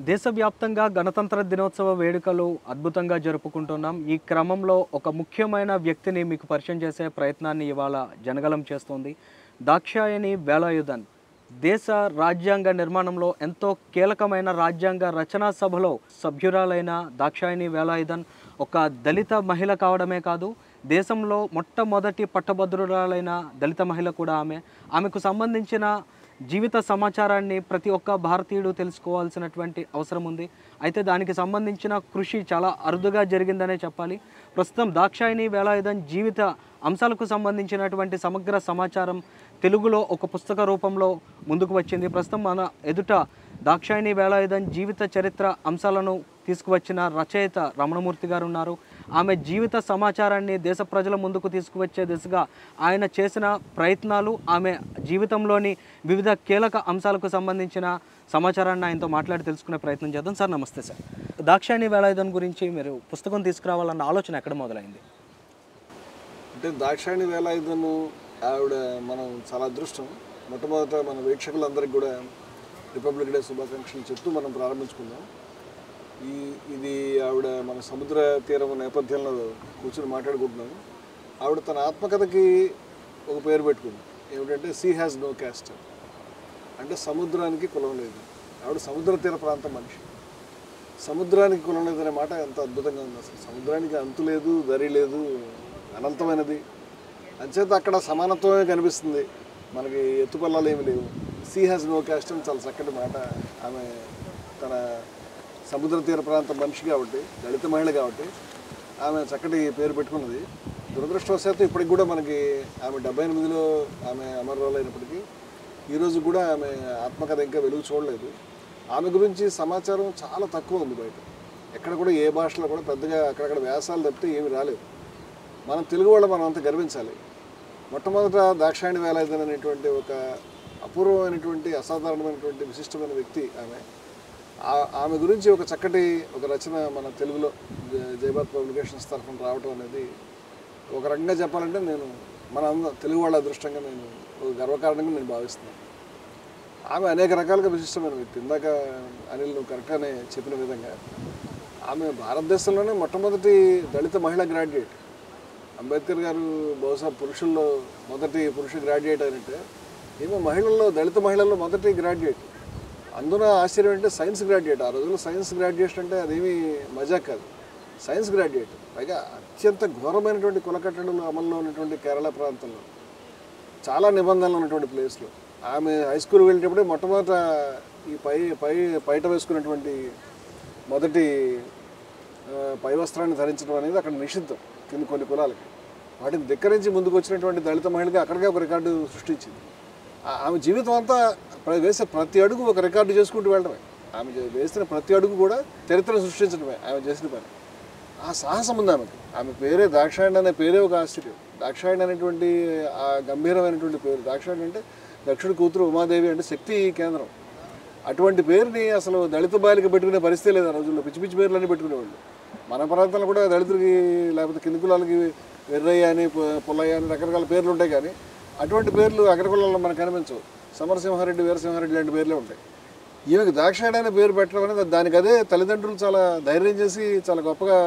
దేశవ్యాప్తంగా గణతంత్ర దినోత్సవ వేడుకలు అద్భుతంగా జరుపుకుంటున్నాం. ఈ క్రమంలో ఒక ముఖ్యమైన వ్యక్తిని మీకు పరిచయం చేసే ప్రయత్నాన్ని ఇవాళ జనగలం చేస్తోంది. దాక్షాయణి వేలాయుధన్ దేశ రాజ్యాంగ నిర్మాణంలో ఎంతో కీలకమైన రాజ్యాంగ రచనా సభలో సభ్యురాలైన దాక్షాయణి వేలాయుధన్ ఒక దళిత మహిళ కావడమే కాదు, దేశంలో మొట్టమొదటి పట్టభద్రురాలైన దళిత మహిళ కూడా ఆమెకు సంబంధించిన జీవిత సమాచారాన్ని ప్రతి ఒక్క భారతీయుడు తెలుసుకోవాల్సినటువంటి అవసరం ఉంది. అయితే దానికి సంబంధించిన కృషి చాలా అరుదుగా జరిగిందనే చెప్పాలి. ప్రస్తుతం దాక్షాయణి వేలాయుధన్ జీవిత అంశాలకు సంబంధించినటువంటి సమగ్ర సమాచారం తెలుగులో ఒక పుస్తక రూపంలో ముందుకు వచ్చింది. ప్రస్తుతం మన ఎదుట దాక్షాయణి వేలాయుధన్ జీవిత చరిత్ర అంశాలను తీసుకువచ్చిన రచయిత రమణమూర్తి గారు ఉన్నారు. ఆమె జీవిత సమాచారాన్ని దేశ ప్రజల ముందుకు తీసుకువచ్చే దిశగా ఆయన చేసిన ప్రయత్నాలు, ఆమె జీవితంలోని వివిధ కీలక అంశాలకు సంబంధించిన సమాచారాన్ని ఆయనతో మాట్లాడి తెలుసుకునే ప్రయత్నం చేద్దాం. సార్ నమస్తే. సార్, దాక్షాయణి వేలాయుధన్ గురించి మీరు పుస్తకం తీసుకురావాలన్న ఆలోచన ఎక్కడ మొదలైంది? అంటే దాక్షాయణి వేలాయుధన్ ఆవిడ మనం చాలా అదృష్టం. మొట్టమొదట మన వీక్షకులందరికీ కూడా రిపబ్లిక్ డే శుభాకాంక్షలు చెప్తూ మనం ప్రారంభించుకుందాం. ఇది ఆవిడ మన సముద్ర తీరం నేపథ్యంలో కూర్చొని మాట్లాడుకుంటున్నాము. ఆవిడ తన ఆత్మకథకి ఒక పేరు పెట్టుకుంది, ఏమిటంటే సీ హ్యాస్ నో క్యాస్ట్, అంటే సముద్రానికి కులం లేదు. ఆవిడ సముద్ర తీర ప్రాంతం మనిషి. సముద్రానికి కులం లేదనే మాట ఎంత అద్భుతంగా ఉంది. అసలు సముద్రానికి అంతు లేదు, దరి లేదు, అనంతమైనది. అంచేత అక్కడ సమానత్వమే కనిపిస్తుంది, మనకి ఎత్తుపల్లాలు ఏమి లేవు. సీ హ్యాస్ నో క్యాస్ట్ అని చాలా చక్కటి మాట. ఆమె తన సముద్ర తీర ప్రాంత మనిషి కాబట్టి, దళిత మహిళ కాబట్టి ఆమె చక్కటి పేరు పెట్టుకున్నది. దురదృష్టవశాత్తు ఇప్పటికి కూడా మనకి ఆమె 78లో ఆమె అమరురాలైనప్పటికీ ఈరోజు కూడా ఆమె ఆత్మకథ ఇంకా వెలుగు చూడలేదు. ఆమె గురించి సమాచారం చాలా తక్కువ ఉంది బయట. ఎక్కడ కూడా ఏ భాషలో కూడా పెద్దగా అక్కడక్కడ వ్యాసాలు తప్పితే ఏమి రాలేదు. మనం తెలుగు వాళ్ళు మనం అంత గర్వించాలి. మొట్టమొదట దాక్షాయణి వేలాయుధన్ అనేటువంటి ఒక అపూర్వమైనటువంటి, అసాధారణమైనటువంటి, విశిష్టమైన వ్యక్తి ఆమె గురించి ఒక చక్కటి ఒక రచన మన తెలుగులో జయభారత్ పబ్లికేషన్స్ తరఫున రావటం అనేది ఒక రకంగా చెప్పాలంటే మన తెలుగు వాళ్ళ అదృష్టంగా ఒక గర్వకారణంగా నేను భావిస్తున్నాను. ఆమె అనేక రకాలుగా విశిష్టమైన వ్యక్తి. ఇందాక అనిల్ నువ్వు కరెక్ట్గానే చెప్పిన విధంగా ఆమె భారతదేశంలోనే మొట్టమొదటి దళిత మహిళా గ్రాడ్యుయేట్. అంబేద్కర్ గారు బహుశా పురుషుల్లో మొదటి పురుష గ్రాడ్యుయేట్ అయినట్టే ఈమె మహిళల్లో, దళిత మహిళల్లో మొదటి గ్రాడ్యుయేట్. అందున ఆశ్చర్యం అంటే సైన్స్ గ్రాడ్యుయేట్. ఆ రోజుల్లో సైన్స్ గ్రాడ్యుయేషన్ అంటే అదేమీ మజాక్ కాదు, సైన్స్ గ్రాడ్యుయేట్. పైగా అత్యంత ఘోరమైనటువంటి కులకట్టడలు అమల్లో ఉన్నటువంటి కేరళ ప్రాంతంలో, చాలా నిబంధనలు ఉన్నటువంటి ప్లేస్లో ఆమె హై స్కూల్ వెళ్ళేటప్పుడే మొట్టమొదట ఈ పైట వేసుకున్నటువంటి మొదటి పై వస్త్రాన్ని ధరించడం అనేది అక్కడ నిషిద్ధం కింద కొన్ని కులాలకి. వాటిని ధిక్కరించి ముందుకు వచ్చినటువంటి దళిత మహిళగా అక్కడికే ఒక రికార్డు సృష్టించింది. ఆమె జీవితం అంతా వేసే ప్రతి అడుగు ఒక రికార్డు చేసుకుంటూ వెళ్ళడమే. ఆమె వేసిన ప్రతి అడుగు కూడా చరిత్రను సృష్టించడమే ఆమె చేసిన పని. ఆ సాహసం ఉంది ఆమెకు. ఆమె పేరే దాక్షాయణి అనే పేరే ఒక ఆశ్చర్యం. దాక్షాయణి అనేటువంటి ఆ గంభీరమైనటువంటి పేరు. దాక్షాయణి అంటే దక్షుడి కూతురు ఉమాదేవి అంటే శక్తి కేంద్రం. అటువంటి పేరుని అసలు దళిత బాలిక పెట్టుకునే పరిస్థితి లేదు ఆ రోజుల్లో. పిచ్చి పిచ్చి పేర్లన్నీ పెట్టుకునేవాళ్ళు. మన ప్రాంతంలో కూడా దళితులకి లేకపోతే కింది కులాలకి వెర్రయ్య అని, పుల్లయ్య అని రకరకాల పేర్లు ఉంటాయి. కానీ అటువంటి పేర్లు అగ్రకులాల్లో మనకు కనిపించవు. సమరసింహారెడ్డి, వీరసింహారెడ్డి లాంటి పేర్లే ఉంటాయి. ఈమెకి దాక్షాయణి అనే పేరు పెట్టడం అనేది దానికి అదే తల్లిదండ్రులు చాలా ధైర్యం చేసి, చాలా గొప్పగా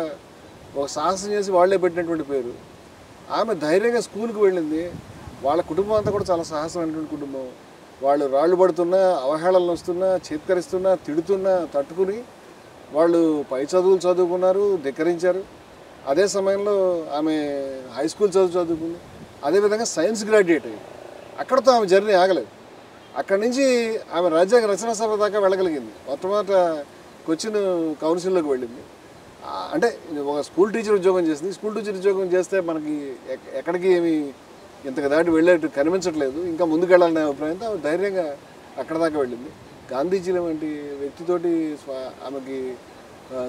ఒక సాహసం చేసి వాళ్లే పెట్టినటువంటి పేరు. ఆమె ధైర్యంగా స్కూల్కి వెళ్ళింది. వాళ్ళ కుటుంబం అంతా కూడా చాలా సాహసమైనటువంటి కుటుంబం. వాళ్ళు రాళ్ళు పడుతున్నా, అవహేళనలు వస్తున్నా, చీత్కరిస్తున్నా, తిడుతున్నా తట్టుకుని వాళ్ళు పై చదువులు చదువుకున్నారు, ధిక్కరించారు. అదే సమయంలో ఆమె హై స్కూల్ చదువుకుంది. అదేవిధంగా సైన్స్ గ్రాడ్యుయేట్ అయ్యింది. అక్కడితో ఆమె జర్నీ ఆగలేదు. అక్కడి నుంచి ఆమె రాజ్యాంగ రచనా సభ దాకా వెళ్ళగలిగింది. మొట్టమొదట కొచ్చిన్ కౌన్సిల్లోకి వెళ్ళింది. అంటే ఒక స్కూల్ టీచర్ ఉద్యోగం చేసింది. స్కూల్ టీచర్ ఉద్యోగం చేస్తే మనకి ఎక్కడికి ఏమి ఇంతకు దాటి వెళ్ళేట్టు కనిపించట్లేదు, ఇంకా ముందుకు వెళ్ళాలనే అభిప్రాయంతో ఆమె ధైర్యంగా అక్కడ దాకా వెళ్ళింది. గాంధీజీ వంటి వ్యక్తితోటి ఆమెకి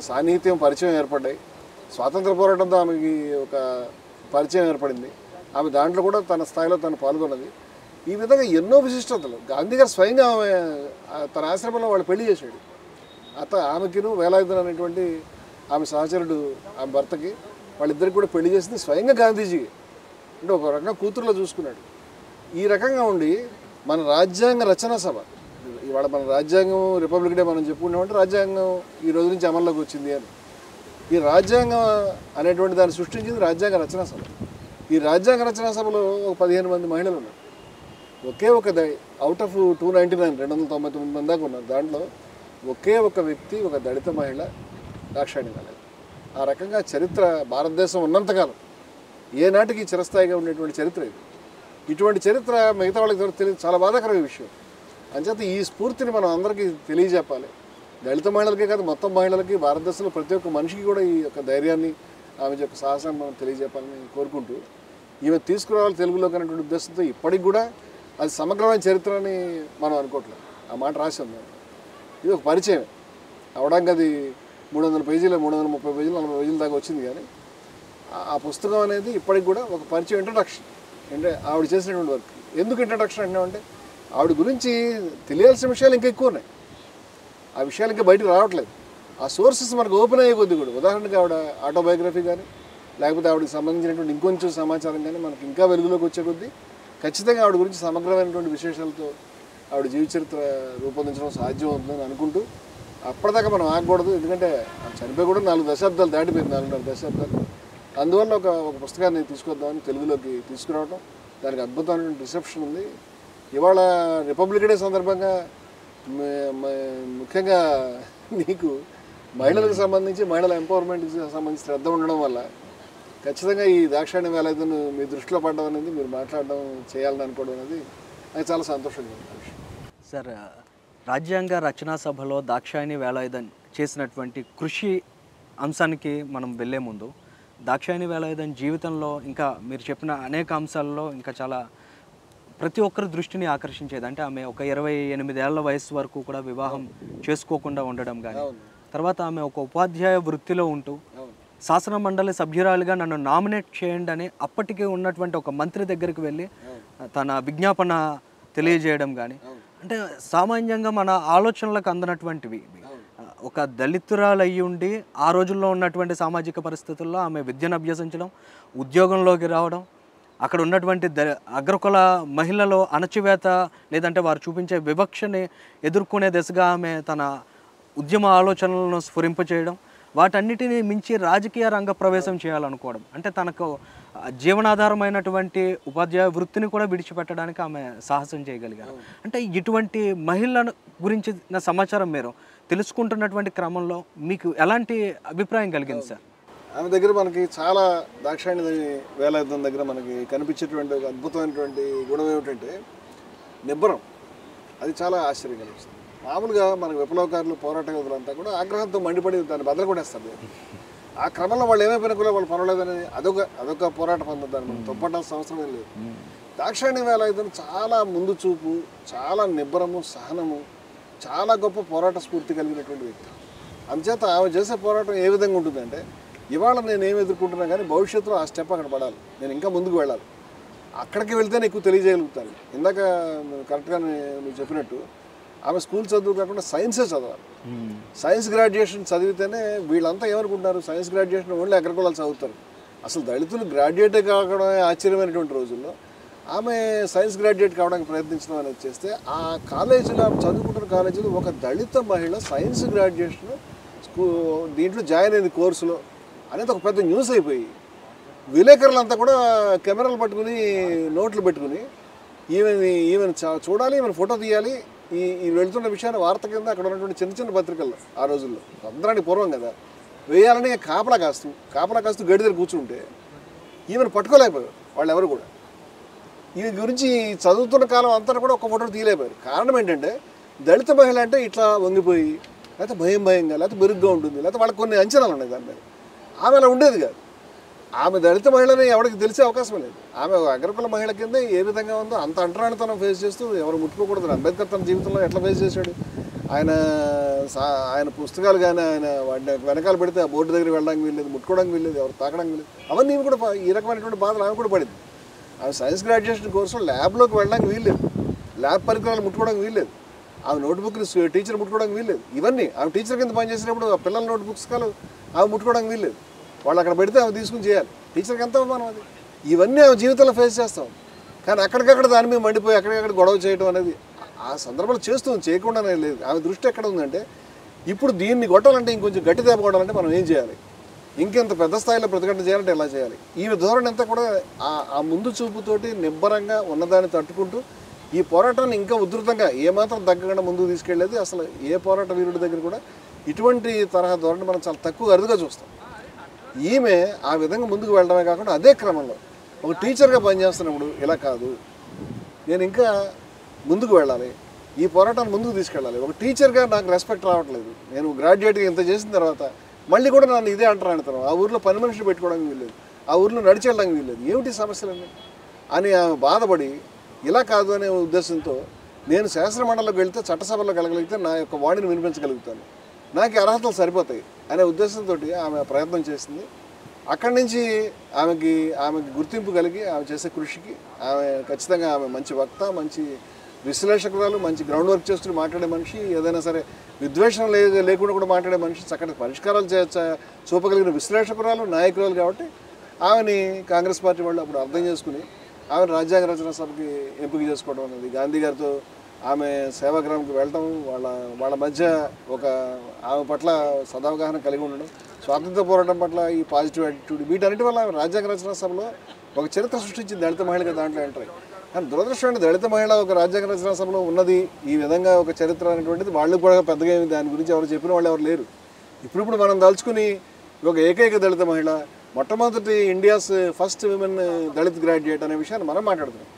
సాన్నిహిత్యం, పరిచయం ఏర్పడ్డాయి. స్వాతంత్ర పోరాటంతో ఆమెకి ఒక పరిచయం ఏర్పడింది. ఆమె దాంట్లో కూడా తన స్థాయిలో తను పాల్గొన్నది. ఈ విధంగా ఎన్నో విశిష్టతలు. గాంధీ గారు స్వయంగా ఆమె తన ఆశ్రమంలో వాళ్ళు పెళ్లి చేశాడు. ఆమెకిను వేలాయుధన్ అనేటువంటి ఆమె సహచరుడు, ఆమె భర్తకి, వాళ్ళిద్దరికి కూడా పెళ్లి చేసింది స్వయంగా గాంధీజీ. అంటే ఒక రకంగా కూతురులో చూసుకున్నాడు. ఈ రకంగా ఉండి మన రాజ్యాంగ రచనా సభ ఇవాళ మన రాజ్యాంగం రిపబ్లిక్ డే మనం చెప్పుకున్నామంటే రాజ్యాంగం ఈ రోజు నుంచి అమల్లోకి వచ్చింది అని. ఈ రాజ్యాంగం అనేటువంటి దాన్ని సృష్టించింది రాజ్యాంగ రచనా సభ. ఈ రాజ్యాంగ రచనా సభలో ఒక 15 మంది మహిళలు ఉన్నారు. ఒకే ఒక అవుట్ ఆఫ్ 299 299 మంది దాకా ఉన్నారు. దాంట్లో ఒకే ఒక వ్యక్తి, ఒక దళిత మహిళ దాక్షాయణి వేలాయుధన్. ఆ రకంగా చరిత్ర భారతదేశం ఉన్నంతకాలం ఏనాటికి చిరస్థాయిగా ఉండేటువంటి చరిత్ర ఇది. ఇటువంటి చరిత్ర మిగతా వాళ్ళకి తెలియదు, చాలా బాధాకరమైన విషయం. అంచేత ఈ స్ఫూర్తిని మనం అందరికీ తెలియజెప్పాలి. దళిత మహిళలకే కాదు, మొత్తం మహిళలకి, భారతదేశంలో ప్రతి ఒక్క మనిషికి కూడా ఈ యొక్క ధైర్యాన్ని, ఆమె యొక్క సాహసాన్ని మనం తెలియజెప్పాలని కోరుకుంటూ, ఈమె తీసుకురావాలి తెలుగులోకి అనేటువంటి ఉద్దేశంతో ఇప్పటికి కూడా అది సమగ్రమైన చరిత్ర అని మనం అనుకోవట్లేదు. ఆ మాట రాసి ఉంది. ఇది ఒక పరిచయం అవడానికి అది 300 పేజీలు, 330 పేజీలు, 40 పేజీల దాకా వచ్చింది. కానీ ఆ పుస్తకం అనేది ఇప్పటికి కూడా ఒక పరిచయం, ఇంట్రడక్షన్. అంటే ఆవిడ చేసినటువంటి వర్క్. ఎందుకు ఇంట్రడక్షన్ అంటే ఆవిడ గురించి తెలియాల్సిన విషయాలు ఇంకా ఎక్కువ ఉన్నాయి. ఆ విషయాలు ఇంకా బయటకు రావట్లేదు. ఆ సోర్సెస్ మనకు ఓపెన్ అయ్యే కొద్ది కూడా, ఉదాహరణకి ఆవిడ ఆటోబయోగ్రఫీ కానీ, లేకపోతే ఆవిడకి సంబంధించినటువంటి ఇంకొంచెం సమాచారం కానీ మనకి ఇంకా వెలుగులోకి వచ్చే కొద్దీ ఖచ్చితంగా ఆవిడ గురించి సమగ్రమైనటువంటి విశేషాలతో ఆవిడ జీవిత చరిత్ర రూపొందించడం సాధ్యం అవుతుందని అనుకుంటూ, అప్పటిదాకా మనం ఆగకూడదు. ఎందుకంటే చనిపోయి కూడా 4 దశాబ్దాలు దాటిపోయింది, 4.5 దశాబ్దాలు. అందువల్ల ఒక పుస్తకాన్ని తీసుకొద్దామని తెలుగులోకి తీసుకురావడం, దానికి అద్భుతమైన రిసెప్షన్ ఉంది. ఇవాళ రిపబ్లిక్ డే సందర్భంగా ముఖ్యంగా నీకు మహిళలకు సంబంధించి, మహిళల ఎంపవర్మెంట్కి సంబంధించి శ్రద్ధ ఉండడం వల్ల ఖచ్చితంగా ఈ దాక్షాయణి వేలాయుధన్ మీ దృష్టిలో పడడం అనేది, మీరు మాట్లాడడం, చేయాలని అనుకోవడం అనేది నాకు చాలా సంతోషంగా ఉంది విషయం. సార్, రాజ్యాంగ రచనా సభలో దాక్షాయణి వేలాయుధన్ చేసినటువంటి కృషి అంశానికి మనం వెళ్ళే ముందు, దాక్షాయణి వేలాయుధన్ జీవితంలో ఇంకా మీరు చెప్పిన అనేక అంశాల్లో ఇంకా చాలా ప్రతి ఒక్కరి దృష్టిని ఆకర్షించేది. అంటే ఆమె ఒక 28 ఏళ్ల వయసు వరకు కూడా వివాహం చేసుకోకుండా ఉండడం కానీ, తర్వాత ఆమె ఒక ఉపాధ్యాయ వృత్తిలో ఉంటూ శాసన మండలి సభ్యురాలుగా నన్ను నామినేట్ చేయండి అని అప్పటికే ఉన్నటువంటి ఒక మంత్రి దగ్గరికి వెళ్ళి తన విజ్ఞాపన తెలియజేయడం కానీ, అంటే సామాన్యంగా మన ఆలోచనలకు అందనటువంటివి. ఒక దళితురాలు అయ్యి ఉండి ఆ రోజుల్లో ఉన్నటువంటి సామాజిక పరిస్థితుల్లో ఆమె విద్యను అభ్యసించడం, ఉద్యోగంలోకి రావడం, అక్కడ ఉన్నటువంటి అగ్రకుల మహిళలో అణచివేత లేదంటే వారు చూపించే వివక్షని ఎదుర్కొనే దిశగా ఆమె తన ఉద్యమ ఆలోచనలను స్ఫురింపచేయడం, వాటన్నిటిని మించి రాజకీయ రంగ ప్రవేశం చేయాలనుకోవడం, అంటే తనకు జీవనాధారమైనటువంటి ఉపాధ్యాయ వృత్తిని కూడా విడిచిపెట్టడానికి ఆమె సాహసం చేయగలిగారు. అంటే ఇటువంటి మహిళల గురించి నా సమాచారం మీరు తెలుసుకుంటున్నటువంటి క్రమంలో మీకు ఎలాంటి అభిప్రాయం కలిగింది సార్? ఆమె దగ్గర మనకి చాలా దాక్షాయణి వేలాయుధన్ దగ్గర మనకి కనిపించేటువంటి ఒక అద్భుతమైనటువంటి గుణం ఏమిటంటే నిబ్బరం. అది చాలా ఆశ్చర్యం కలిగిస్తుంది. మామూలుగా మనకు విప్లవకారులు, పోరాట యోధులంతా కూడా ఆగ్రహంతో మండిపడి దాన్ని బదలు కొట్టేస్తారు. ఆ క్రమంలో వాళ్ళు ఏమైపోయినా కూడా వాళ్ళు పర్వాలేదని అదొక పోరాట పద్ధతి, దాన్ని మనం తప్పట్టాల్సిన అవసరం ఏం లేదు. దాక్షాయణి వేలాయుధన్ చాలా ముందు చూపు, చాలా నిబ్బరము, సహనము, చాలా గొప్ప పోరాట స్ఫూర్తి కలిగినటువంటి వ్యక్తి. అందుచేత ఆమె చేసే పోరాటం ఏ విధంగా ఉంటుందంటే, ఇవాళ నేను ఏమి ఎదుర్కొంటున్నా కానీ భవిష్యత్తులో ఆ స్టెప్ అక్కడ పడాలి, నేను ఇంకా ముందుకు వెళ్ళాలి, అక్కడికి వెళ్తేనే ఎక్కువ తెలియజేయగలుగుతాను. ఇందాక కరెక్ట్గా నువ్వు చెప్పినట్టు ఆమె స్కూల్ చదువు కాకుండా సైన్సే చదవాలి. సైన్స్ గ్రాడ్యుయేషన్ చదివితేనే వీళ్ళంతా ఏమనుకుంటున్నారు, సైన్స్ గ్రాడ్యుయేషన్ ఓన్లీ అగ్రకులాలు చదువుతారు. అసలు దళితులు గ్రాడ్యుయేటే కావడమే ఆశ్చర్యమైనటువంటి రోజుల్లో ఆమె సైన్స్ గ్రాడ్యుయేట్ కావడానికి ప్రయత్నించడం అనేది చేస్తే, ఆ కాలేజీలో ఆమె చదువుకుంటున్న కాలేజీలో ఒక దళిత మహిళ సైన్స్ గ్రాడ్యుయేషన్ దీంట్లో జాయిన్ అయింది కోర్సులో అనేది ఒక పెద్ద న్యూస్ అయిపోయి, విలేకరులంతా కూడా కెమెరాలు పట్టుకుని నోట్లు పెట్టుకుని ఈమెను చూడాలి, ఈమెను ఫోటో తీయాలి, ఈ వెళ్తున్న విషయాన్ని వార్త కింద అక్కడ ఉన్నటువంటి చిన్న చిన్న పత్రికల్లో ఆ రోజుల్లో అందరానికి పూర్వం కదా వేయాలని కాపలా కాస్తూ గడి దగ్గర కూర్చుంటే ఈమెను పట్టుకోలేకపోయారు వాళ్ళు ఎవరు కూడా. ఈ గురించి చదువుతున్న కాలం అంతా కూడా ఒక ఫోటో తీయలేకపోయారు. కారణం ఏంటంటే దళిత మహిళ అంటే ఇట్లా వంగిపోయి, లేకపోతే భయంగా, లేకపోతే మెరుగ్గా ఉంటుంది, లేకపోతే వాళ్ళకి కొన్ని అంచనాలు ఉన్నాయి దాని మీద. ఆమె అలా ఉండేది కాదు. ఆమె దళిత మహిళని ఎవరికి తెలిసే అవకాశం లేదు. ఆమె అగ్రకుల మహిళ కింద ఏ విధంగా ఉందో అంత అంటరానితనం ఫేస్ చేస్తూ ఎవరు ముట్టుకోకూడదు. అంబేద్కర్ తన జీవితంలో ఎట్లా ఫేస్ చేశాడు, ఆయన పుస్తకాలు కానీ ఆయన వాటిని వెనకాల పెడితే ఆ బోర్డు దగ్గర వెళ్ళడానికి వీల్లేదు, ముట్టుకోవడానికి వీల్లేదు, ఎవరు తాకడానికి వీల్లేదు. అవన్నీ కూడా ఈ రకమైనటువంటి బాధలు ఆమె కూడా పడింది. ఆమె సైన్స్ గ్రాడ్యుయేషన్ కోర్సులో ల్యాబ్లోకి వెళ్ళడానికి వీల్లేదు, ల్యాబ్ పరికరాలు ముట్టుకోవడానికి వీల్లేదు, ఆమె నోట్బుక్ని టీచర్ ముట్టుకోవడానికి వీల్లేదు. ఇవన్నీ ఆమె టీచర్ కింద పనిచేసినప్పుడు ఆ పిల్లల నోట్బుక్స్ ఆమె ముట్టుకోవడానికి వీల్లేదు. వాళ్ళు అక్కడ పెడితే ఆమె తీసుకుని చేయాలి. టీచర్కి ఎంత అవమానం అది. ఇవన్నీ ఆమె జీవితంలో ఫేస్ చేస్తాం. కానీ అక్కడికక్కడ దాని మీద మండిపోయి అక్కడికక్కడ గొడవ చేయడం అనేది ఆ సందర్భంలో చేస్తుంది, చేయకుండానే లేదు. ఆమె దృష్టి ఎక్కడ ఉందంటే ఇప్పుడు దీన్ని కొట్టాలంటే ఇంకొంచెం గట్టి దెబ్బ కొట్టాలంటే మనం ఏం చేయాలి, ఇంకెంత పెద్ద స్థాయిలో ప్రతిఘటన చేయాలంటే ఎలా చేయాలి. ఈమె ధోరణి అంతా కూడా ఆ ముందు చూపుతోటి నిబ్బరంగా ఉన్నదాన్ని తట్టుకుంటూ ఈ పోరాటాన్ని ఇంకా ఉధృతంగా ఏమాత్రం తగ్గకుండా ముందుకు తీసుకెళ్లేది. అసలు ఏ పోరాట వీరుడి దగ్గర కూడా ఇటువంటి తరహా ధోరణి మనం చాలా తక్కువ అరుదుగా చూస్తాం. ఈమె ఆ విధంగా ముందుకు వెళ్ళడమే కాకుండా అదే క్రమంలో ఒక టీచర్గా పనిచేస్తున్నప్పుడు ఇలా కాదు, నేను ఇంకా ముందుకు వెళ్ళాలి, ఈ పోరాటాన్ని ముందుకు తీసుకెళ్ళాలి. ఒక టీచర్గా నాకు రెస్పెక్ట్ రావట్లేదు, నేను గ్రాడ్యుయేట్గా ఇంత చేసిన తర్వాత మళ్ళీ కూడా నన్ను ఇదే అంటారు. ఆ ఊర్లో పని మనిషిని పెట్టుకోవడానికి వీల్లేదు, ఆ ఊర్లో నడిచి వెళ్ళడానికి వీల్లేదు, ఏమిటి సమస్యలన్నీ అని ఆమె బాధపడి ఇలా కాదు అనే ఉద్దేశంతో నేను శాసనమండలికి వెళ్తే చట్టసభలో కలగలిగితే నా యొక్క వాణిని వినిపించగలుగుతాను, నాకు అర్హతలు సరిపోతాయి అనే ఉద్దేశంతో ఆమె ప్రయత్నం చేసింది. అక్కడి నుంచి ఆమెకి గుర్తింపు కలిగి ఆమె చేసే కృషికి ఆమె ఖచ్చితంగా ఆమె మంచి వక్త, మంచి విశ్లేషకురాలు, మంచి గ్రౌండ్ వర్క్ చేస్తూ మాట్లాడే మనిషి, ఏదైనా సరే విద్వేషం లేకుండా కూడా మాట్లాడే మనిషి, చక్కటి పరిష్కారాలు చూపగలిగిన విశ్లేషకురాలు, నాయకురాలు. కాబట్టి ఆమెని కాంగ్రెస్ పార్టీ వాళ్ళు అప్పుడు అర్థం చేసుకుని ఆమెను రాజ్యాంగ రచన సభకి ఎంపిక చేసుకోవడం అనేది, గాంధీ గారితో ఆమె సేవాగ్రామంకి వెళ్ళటం, వాళ్ళ మధ్య ఆమె పట్ల సదావగాహన కలిగి ఉండడం, స్వాతంత్ర పోరాటం పట్ల ఈ పాజిటివ్ యాటిట్యూడ్, వీటన్నిటి వల్ల రాజ్యాంగ రచన సభలో ఒక చరిత్ర సృష్టించింది దళిత మహిళగా దాంట్లో ఎంటర్. కానీ దురదృష్టం దళిత మహిళ ఒక రాజ్యాంగ రచన సభలో ఉన్నది, ఈ విధంగా ఒక చరిత్ర అనేటువంటిది వాళ్ళు కూడా పెద్దగా దాని గురించి ఎవరు చెప్పిన వాళ్ళు ఎవరు లేరు. ఇప్పుడు మనం తలుచుకుని ఒక ఏకైక దళిత మహిళ, మొట్టమొదటి India's first women Dalit graduate అనే విషయాన్ని మనం మాట్లాడుతున్నాం.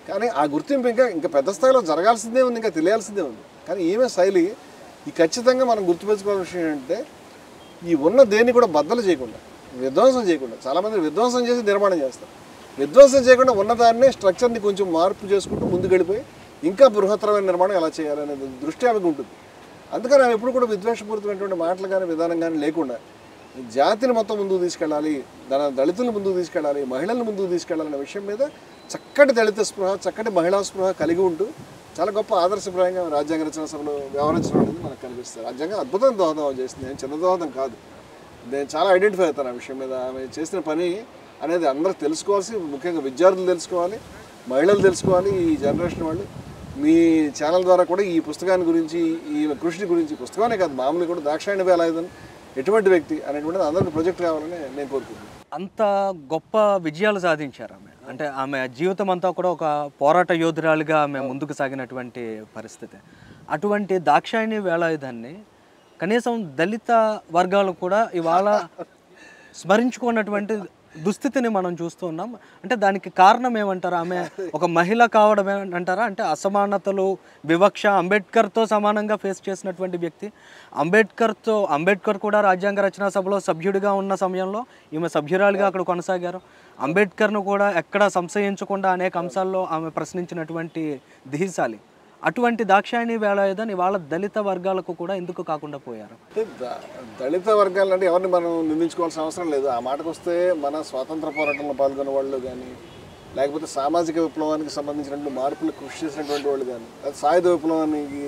కానీ ఆ గుర్తింపు ఇంకా పెద్ద స్థాయిలో జరగాల్సిందే ఉంది, ఇంకా తెలియాల్సిందే ఉంది. కానీ ఈమె శైలి ఈ ఖచ్చితంగా మనం గుర్తుపెట్టుకోవాల్సిన విషయం ఏంటంటే ఈ ఉన్న దేన్ని కూడా బద్దలు చేయకుండా, విధ్వంసం చేయకుండా, చాలామంది విధ్వంసం చేసి నిర్మాణం చేస్తారు, విధ్వంసం చేయకుండా ఉన్నదాన్నే స్ట్రక్చర్ని కొంచెం మార్పు చేసుకుంటూ ముందుకు వెళ్ళిపోయి ఇంకా బృహత్తరమైన నిర్మాణం ఎలా చేయాలనే దృష్టి ఆమెకు ఉంటుంది. అందుకని ఆమె ఎప్పుడు కూడా విద్వేషపూరితమైనటువంటి మాటలు కానీ విధానం కానీ లేకుండా జాతిని మొత్తం ముందుకు తీసుకెళ్ళాలి, దళితులను ముందుకు తీసుకెళ్ళాలి, మహిళలను ముందుకు తీసుకెళ్ళాలనే విషయం మీద చక్కటి దళిత స్పృహ, చక్కటి మహిళా స్పృహ కలిగి ఉంటూ చాలా గొప్ప ఆదర్శప్రాయంగా రాజ్యాంగ రచన సభలో వ్యవహరించడం అనేది మనకు కనిపిస్తుంది. రాజ్యాంగం అద్భుతం దోహదం చేస్తుంది, నేను చిన్న దోహదం కాదు, నేను చాలా ఐడెంటిఫై అవుతాను ఆ విషయం మీద. ఆమె చేసిన పని అనేది అందరూ తెలుసుకోవాల్సి, ముఖ్యంగా విద్యార్థులు తెలుసుకోవాలి, మహిళలు తెలుసుకోవాలి. ఈ జనరేషన్ వాళ్ళు మీ ఛానల్ ద్వారా కూడా ఈ పుస్తకాన్ని గురించి, ఈ కృషిని గురించి, పుస్తకానే కాదు మామూలుగా కూడా దాక్షాయణి వేలాయుధం ఎటువంటి వ్యక్తి అనేటువంటిది అందరికీ ప్రొజెక్ట్ కావాలని నేను కోరుకుంటున్నాను. అంత గొప్ప విజయాలు సాధించారు ఆమె. అంటే ఆమె జీవితం అంతా కూడా ఒక పోరాట యోధురాలుగా ఆమె ముందుకు సాగినటువంటి పరిస్థితి. అటువంటి దాక్షాయణి వేలాయుధాన్ని కనీసం దళిత వర్గాలు కూడా ఇవాళ స్మరించుకున్నటువంటి దుస్థితిని మనం చూస్తూ ఉన్నాం. అంటే దానికి కారణం ఏమంటారా? ఆమె ఒక మహిళ కావడం ఏమంటారా? అంటే అసమానతలు, వివక్ష, అంబేద్కర్తో సమానంగా ఫేస్ చేసినటువంటి వ్యక్తి. అంబేద్కర్ కూడా రాజ్యాంగ రచనా సభలో సభ్యుడిగా ఉన్న సమయంలో ఈమె సభ్యురాలిగా అక్కడ కొనసాగారు. అంబేద్కర్ను కూడా ఎక్కడ సంశయించకుండా అనేక అంశాల్లో ఆమె ప్రశ్నించినటువంటి ధీశాలి. అటువంటి దాక్షాయణి వేలాయుధాన్ని ఇవాళ దళిత వర్గాలకు కూడా ఎందుకు కాకుండా పోయారు? దళిత వర్గాలు అంటే ఎవరిని మనం నిందించుకోవాల్సిన అవసరం లేదు. ఆ మాటకు వస్తే మన స్వాతంత్ర పోరాటంలో పాల్గొన్న వాళ్ళు కానీ, లేకపోతే సామాజిక విప్లవానికి సంబంధించినటువంటి మార్పులు కృషి చేసినటువంటి వాళ్ళు కానీ, సాయుధ విప్లవానికి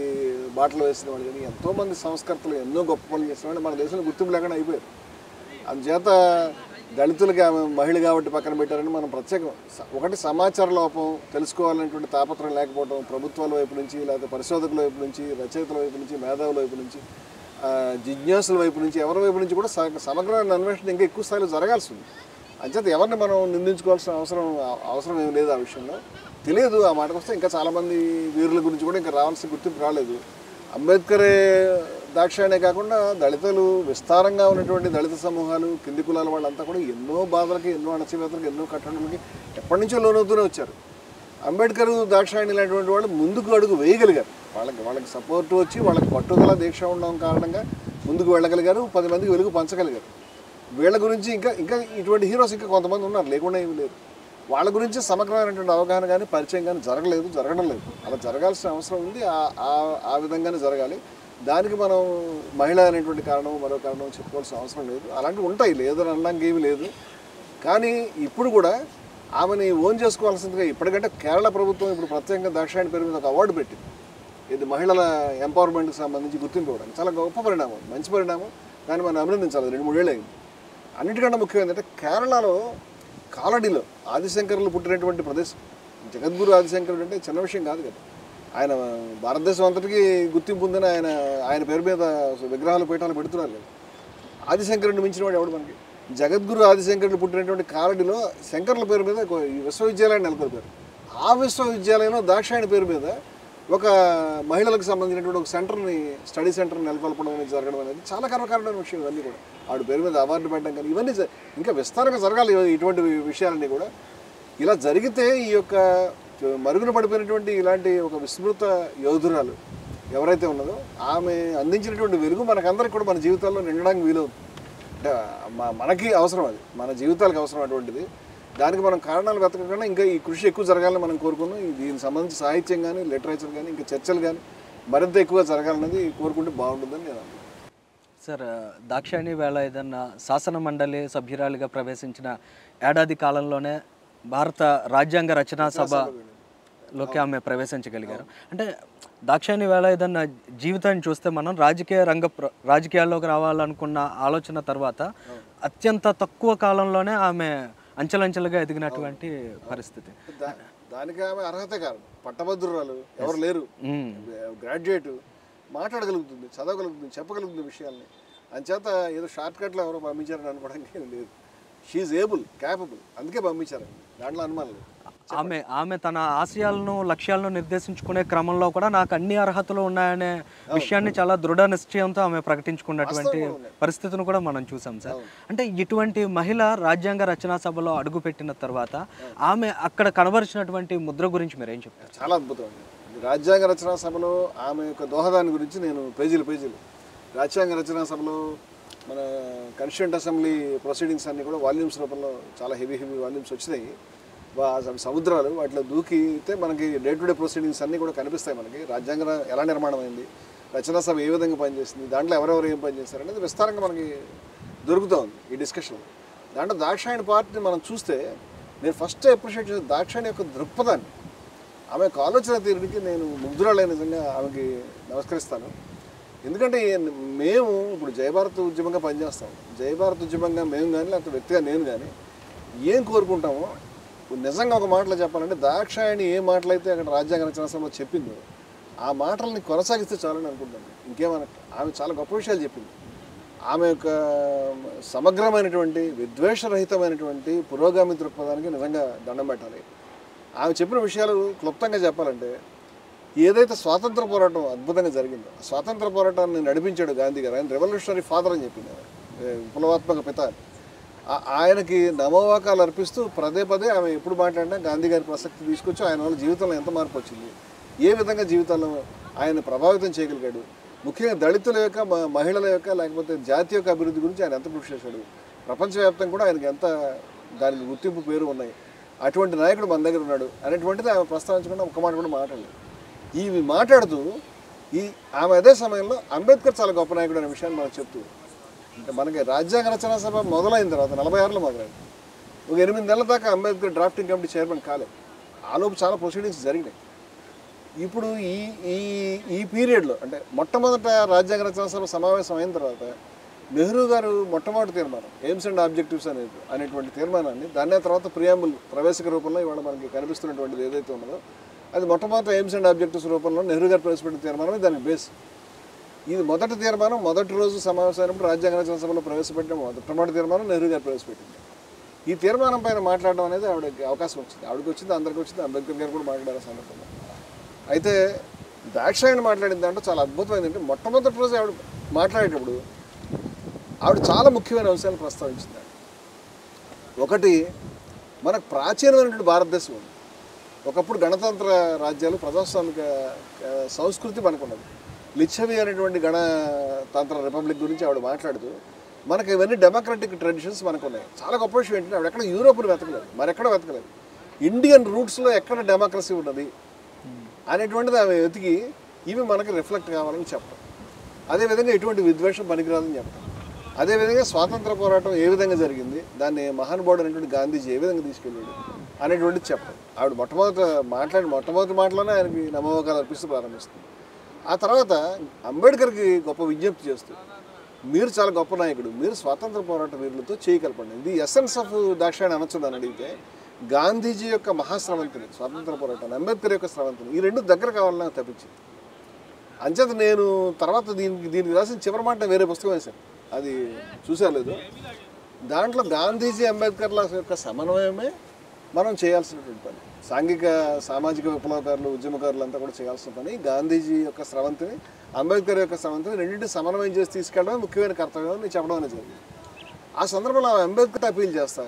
బాటలు వేసిన వాళ్ళు కానీ, ఎంతోమంది సంస్కర్తలు ఎన్నో గొప్ప పనులు చేసిన వాళ్ళు మన దేశంలో గుర్తింపు లేకుండా అయిపోయారు. అందుచేత దళితులకి ఆమె మహిళ కాబట్టి పక్కన పెట్టారని మనం ప్రత్యేకం ఒకటి సమాచార లోపం, తెలుసుకోవాలనేటువంటి తాపత్రయం లేకపోవడం, ప్రభుత్వాల వైపు నుంచి, లేకపోతే పరిశోధకుల వైపు నుంచి, రచయితల వైపు నుంచి, మేధావుల వైపు నుంచి, జిజ్ఞాసుల వైపు నుంచి, ఎవరి వైపు నుంచి కూడా సమగ్రమైన అన్వేషణ ఇంకా ఎక్కువ స్థాయిలో జరగాల్సి ఉంది. అంచేత ఎవరిని మనం నిందించుకోవాల్సిన అవసరం ఏమి లేదు. ఆ విషయంలో తెలియదు. ఆ మాటకు వస్తే ఇంకా చాలామంది వీరుల గురించి కూడా ఇంకా రావాల్సిన గుర్తింపు రాలేదు. అంబేద్కరే దాక్షాయణే కాకుండా దళితులు విస్తారంగా ఉన్నటువంటి దళిత సమూహాలు, కింది కులాల వాళ్ళంతా కూడా ఎన్నో బాధలకి, ఎన్నో అణచివేతలకి, ఎన్నో కట్టడలకి ఎప్పటి నుంచో లోనవుతూనే వచ్చారు. అంబేద్కర్, దాక్షాయణి లాంటి వాళ్ళు ముందుకు అడుగు వేయగలిగారు. వాళ్ళకి సపోర్ట్ వచ్చి, వాళ్ళకి పట్టుదల, దీక్ష ఉండడం కారణంగా ముందుకు వెళ్ళగలిగారు, 10 మందికి వెలుగు పంచగలిగారు. వీళ్ళ గురించి ఇంకా ఇటువంటి హీరోస్ ఇంకా కొంతమంది ఉన్నారు, లేకుండా ఏమి లేరు. వాళ్ళ గురించి సమగ్రమైనటువంటి అవగాహన కానీ, పరిచయం కానీ జరగడం లేదు. అలా జరగాల్సిన అవసరం ఉంది. ఆ విధంగానే జరగాలి. దానికి మనం మహిళ అనేటువంటి కారణం, మరో కారణం చెప్పుకోవాల్సిన అవసరం లేదు. అలాంటివి ఉంటాయి, లేదని అనడానికి ఏమీ లేదు. కానీ ఇప్పుడు కూడా ఆమెని ఓన్ చేసుకోవాల్సిందిగా, ఇప్పటికంటే కేరళ ప్రభుత్వం ఇప్పుడు ప్రత్యేకంగా దాక్షాయణి పేరు మీద ఒక అవార్డు పెట్టింది. ఇది మహిళల ఎంపవర్మెంట్కి సంబంధించి గుర్తింపు ఇవ్వడానికి చాలా గొప్ప పరిణామం, మంచి పరిణామం. కానీ మనం అభినందించాలి. 2-3 ఏళ్ళు అయింది. అన్నిటికన్నా ముఖ్యం ఏంటంటే కేరళలో కాలడీలో ఆదిశంకరులు పుట్టినటువంటి ప్రదేశం. జగద్గురు ఆదిశంకరుడు అంటే చిన్న విషయం కాదు కదా. ఆయన భారతదేశం అంతటికీ గుర్తింపు ఉందని ఆయన పేరు మీద విగ్రహాలు పీఠాలు పెడుతున్నారు కదా. ఆదిశంకరుడిని మించిన వాడు ఎవడు మనకి? జగద్గురు ఆదిశంకరుడు పుట్టినటువంటి కాలడిలో శంకర్ల పేరు మీద విశ్వవిద్యాలయాన్ని నెలకొల్పారు. ఆ విశ్వవిద్యాలయంలో దాక్షాయణి పేరు మీద ఒక మహిళలకు సంబంధించినటువంటి ఒక సెంటర్ని, స్టడీ సెంటర్ని నెలకొల్పడం అనేది జరగడం అనేది చాలా గర్వకారణమైన విషయం. ఇవన్నీ కూడా ఆవిడ పేరు మీద అవార్డు పెట్టడం కానీ ఇవన్నీ ఇంకా విస్తారంగా జరగాలి. ఇటువంటి విషయాలన్నీ కూడా ఇలా జరిగితే ఈ యొక్క మరుగున పడిపోయినటువంటి ఇలాంటి ఒక విస్మృత యోధురాలు ఎవరైతే ఉన్నదో ఆమె అందించినటువంటి వెలుగు మనకందరికి కూడా మన జీవితాల్లో నిండడానికి వీలవుతుంది. అంటే మనకి అవసరం, అది మన జీవితాలకు అవసరం అటువంటిది. దానికి మనం కారణాలు వెతకకుండా ఇంకా ఈ కృషి ఎక్కువ జరగాలని మనం కోరుకున్నాం. దీనికి సంబంధించి సాహిత్యం కానీ, లిటరేచర్ కానీ, ఇంకా చర్చలు కానీ మరింత ఎక్కువగా జరగాలన్నది కోరుకుంటే బాగుంటుందని నేను అనుకుంటున్నాను. సార్, దాక్షాయణి వేలాయుధన్ శాసన మండలి సభ్యురాలిగా ప్రవేశించిన ఏడాది కాలంలోనే భారత రాజ్యాంగ రచనా సభలోకి ఆమె ప్రవేశించగలిగారు. అంటే దాక్షాయణి వేలాయుధన్ జీవితాన్ని చూస్తే మనం రాజకీయాల్లోకి రావాలనుకున్న ఆలోచన తర్వాత అత్యంత తక్కువ కాలంలోనే ఆమె అంచెలంచెలుగా ఎదిగినటువంటి పరిస్థితి. దానికి ఆమె అర్హత కాదు, పట్టభద్రురాలు, ఎవరు లేరు, గ్రాడ్యుయేట్, మాట్లాడగలుగుతుంది, చదవగలుగుతుంది, చెప్పగలుగుతుంది విషయాల్ని. అంచేత ఏదో షార్ట్ కట్లో ఎవరో పంపించారని అనుకోవడానికి ఏం లేదు. షీఈ్ ఏబుల్, క్యాపబుల్, అందుకే పంపించారు, దాంట్లో అనుమానం లేదు. ఆమె తన ఆశయాలను, లక్ష్యాలను నిర్దేశించుకునే క్రమంలో కూడా నాకు అన్ని అర్హతలు ఉన్నాయనే విషయాన్ని చాలా దృఢ నిశ్చయంతో ఆమె ప్రకటించుకున్నటువంటి పరిస్థితిని కూడా మనం చూసాం సార్. అంటే ఇటువంటి మహిళ రాజ్యాంగ రచనా సభలో అడుగుపెట్టిన తర్వాత ఆమె అక్కడ కనబరిచినటువంటి ముద్ర గురించి మీరు ఏం చెప్తారు? చాలా అద్భుతం అండి. రాజ్యాంగ రచనా సభలో ఆమె యొక్క దోహదాన్ని గురించి నేను పేజీలు రాజ్యాంగ రచనా సభలో మన కాన్స్టిట్యూయెంట్ అసెంబ్లీ ప్రొసీడింగ్స్ అన్నీ కూడా వాల్యూమ్స్ రూపంలో చాలా హెవీ వాల్యూమ్స్ వచ్చినాయి. సముద్రాలు వాటిలో దూకితే మనకి డే టు డే ప్రొసీడింగ్స్ అన్నీ కూడా కనిపిస్తాయి. మనకి రాజ్యాంగం ఎలా నిర్మాణం అయింది, రచనా సభ ఏ విధంగా పనిచేసింది, దాంట్లో ఎవరెవరు ఏం పనిచేస్తారు అనేది విస్తారంగా మనకి దొరుకుతూ ఉంది ఈ డిస్కషన్. దాంట్లో దాక్షాయణి పార్టీని మనం చూస్తే నేను ఫస్ట్ అప్రిషియేట్ చేసే దాక్షాయణి యొక్క దృక్పథాన్ని, ఆమె యొక్క ఆలోచన తీరునికి నేను ముగ్ధురాలే, నిజంగా ఆమెకి నమస్కరిస్తాను. ఎందుకంటే మేము ఇప్పుడు జయభారత్ ఉద్యమంగా పనిచేస్తాం. జయభారత్ ఉద్యమంగా మేము కానీ, లేకపోతే వ్యక్తిగా నేను కానీ ఏం కోరుకుంటామో నిజంగా ఒక మాటలో చెప్పాలంటే దాక్షాయణి ఏ మాటలైతే అక్కడ రాజ్యాంగ రచనా సభలో చెప్పిందో ఆ మాటలని కొనసాగిస్తే చాలని అనుకుంటాను. ఇంకేమన్నట్టు ఆమె చాలా గొప్ప విషయాలు చెప్పింది. ఆమె యొక్క సమగ్రమైనటువంటి విద్వేషరహితమైనటువంటి పురోగామి దృక్పథానికి నిజంగా దండం పెట్టాలి. ఆమె చెప్పిన విషయాలు క్లుప్తంగా చెప్పాలంటే, ఏదైతే స్వాతంత్ర పోరాటం అద్భుతంగా జరిగిందో ఆ స్వాతంత్ర పోరాటాన్ని నడిపించాడు గాంధీ గారు. ఆయన రెవల్యూషనరీ ఫాదర్ అని చెప్పింది, విప్లవాత్మక పిత. ఆయనకి నమోవాకాలు అర్పిస్తూ పదే ఆమె ఎప్పుడు మాట్లాడినా గాంధీ గారి ప్రసక్తి తీసుకొచ్చి ఆయన వల్ల జీవితంలో ఎంత మార్పు వచ్చింది, ఏ విధంగా జీవితాల్లో ఆయన ప్రభావితం చేయగలిగాడు, ముఖ్యంగా దళితుల యొక్క, మహిళల యొక్క, లేకపోతే జాతి యొక్క అభివృద్ధి గురించి ఆయన ఎంత కృషి చేశాడు, ప్రపంచవ్యాప్తంగా కూడా ఆయనకి ఎంత దానికి గుర్తింపు పేరు ఉన్నాయి, అటువంటి నాయకుడు మన దగ్గర ఉన్నాడు అనేటువంటిది ఆమె ప్రస్తావించకుండా ఒక్క మాట కూడా మాట్లాడలేదు. ఇవి మాట్లాడుతూ ఆమె అదే సమయంలో అంబేద్కర్ చాలా గొప్ప నాయకుడు అనే విషయాన్ని మనకు చెప్తూ, అంటే మనకి రాజ్యాంగ రచనా సభ మొదలైన తర్వాత 46లో మొదలైంది. ఒక 8 నెలల దాకా అంబేద్కర్ డ్రాఫ్టింగ్ కమిటీ చైర్మన్ కాలేదు. ఆలోపు చాలా ప్రొసీడింగ్స్ జరిగినాయి. ఇప్పుడు ఈ పీరియడ్లో అంటే మొట్టమొదట రాజ్యాంగ రచనా సభ సమావేశం అయిన తర్వాత నెహ్రూ గారు మొట్టమొదటి తీర్మానం ఎయిమ్స్ అండ్ ఆబ్జెక్టివ్స్ అనేటువంటి తీర్మానాన్ని, దాని తర్వాత ప్రియాంబుల్ ప్రవేశిక రూపంలో ఇవాళ మనకి కనిపిస్తున్నటువంటిది ఏదైతే ఉన్నదో అది మొట్టమొదటి ఎయిమ్స్ అండ్ ఆబ్జెక్టివ్స్ రూపంలో నెహ్రూ గారు ప్రవేశపెట్టిన తీర్మానమే దానికి బేస్. ఇది మొదటి తీర్మానం, మొదటి రోజు సమావేశం అయినప్పుడు రాజ్యాంగ రచనా సభలో ప్రవేశపెట్టిన మొట్టమొదటి తీర్మానం నెహ్రూ గారు ప్రవేశపెట్టింది. ఈ తీర్మానం పైన మాట్లాడడం అనేది ఆవిడకి అవకాశం వచ్చింది. ఆవిడకి వచ్చింది, అందరికీ వచ్చింది. అంబేద్కర్ గారు కూడా మాట్లాడారు సందర్భంగా. అయితే దాక్షాయణి మాట్లాడిన దాంట్లో చాలా అద్భుతమైంది అంటే, మొట్టమొదటి రోజు ఆవిడ మాట్లాడేటప్పుడు ఆవిడ చాలా ముఖ్యమైన అంశాలు ప్రస్తావించింది. ఒకటి, మనకు ప్రాచీనమైనటువంటి భారతదేశం ఉంది. ఒకప్పుడు గణతంత్ర రాజ్యాలు, ప్రజాస్వామిక సంస్కృతి మనకున్నది. లిచ్చవి అనేటువంటి గణతంత్ర రిపబ్లిక్ గురించి ఆవిడ మాట్లాడుతూ, మనకి ఇవన్నీ డెమోక్రటిక్ ట్రెడిషన్స్ మనకు ఉన్నాయి. చాలా గొప్ప విషయం ఏంటంటే, ఆవిడ ఎక్కడ యూరోప్ను వెతకలేదు, మరెక్కడ వెతకలేదు. ఇండియన్ రూట్స్లో ఎక్కడ డెమోక్రసీ ఉన్నది అనేటువంటిది ఆమె వెతికి ఇవి మనకి రిఫ్లెక్ట్ కావాలని చెప్పడం. అదేవిధంగా ఎటువంటి విద్వేషం పనికిరాదని చెప్పడం. అదేవిధంగా స్వాతంత్ర పోరాటం ఏ విధంగా జరిగింది, దాన్ని మహానుభావుడు అనేటువంటి గాంధీజీ ఏ విధంగా తీసుకెళ్ళాడు అనేటువంటిది చెప్పడం. ఆవిడ మొట్టమొదటి మాటలోనే ఆయనకి నమ్మకాలు అర్పిస్తూ ప్రారంభిస్తుంది. ఆ తర్వాత అంబేద్కర్కి గొప్ప విజ్ఞప్తి చేస్తూ, మీరు చాలా గొప్ప నాయకుడు, మీరు స్వాతంత్ర పోరాట వీరులతో చేయగలపండి. ఇది ఎసెన్స్ ఆఫ్ దాక్షాయణి అనొచ్చు అని అడిగితే, గాంధీజీ యొక్క మహాస్రవంతిని, స్వాతంత్ర పోరాటాన్ని, అంబేద్కర్ యొక్క స్రవంతిని, ఈ రెండు దగ్గర కావాలని నాకు తప్పించింది. అంచేత నేను తర్వాత దీనికి రాసిన చివరి మాట వేరే పుస్తకం వేశాను, అది చూసారు లేదు. దాంట్లో గాంధీజీ అంబేద్కర్ల యొక్క సమన్వయమే మనం చేయాల్సినటువంటి పని. సామాజిక విప్లవకారులు, ఉద్యమకారులు అంతా కూడా చేయాల్సిన పని గాంధీజీ యొక్క స్రవంతిని, అంబేద్కర్ యొక్క స్రవంతిని రెండింటిని సమన్వయం చేసి తీసుకెళ్ళడమే ముఖ్యమైన కర్తవ్యం అని చెప్పడం అనేది జరిగింది. ఆ సందర్భంలో అంబేద్కర్ అపీల్ చేస్తా,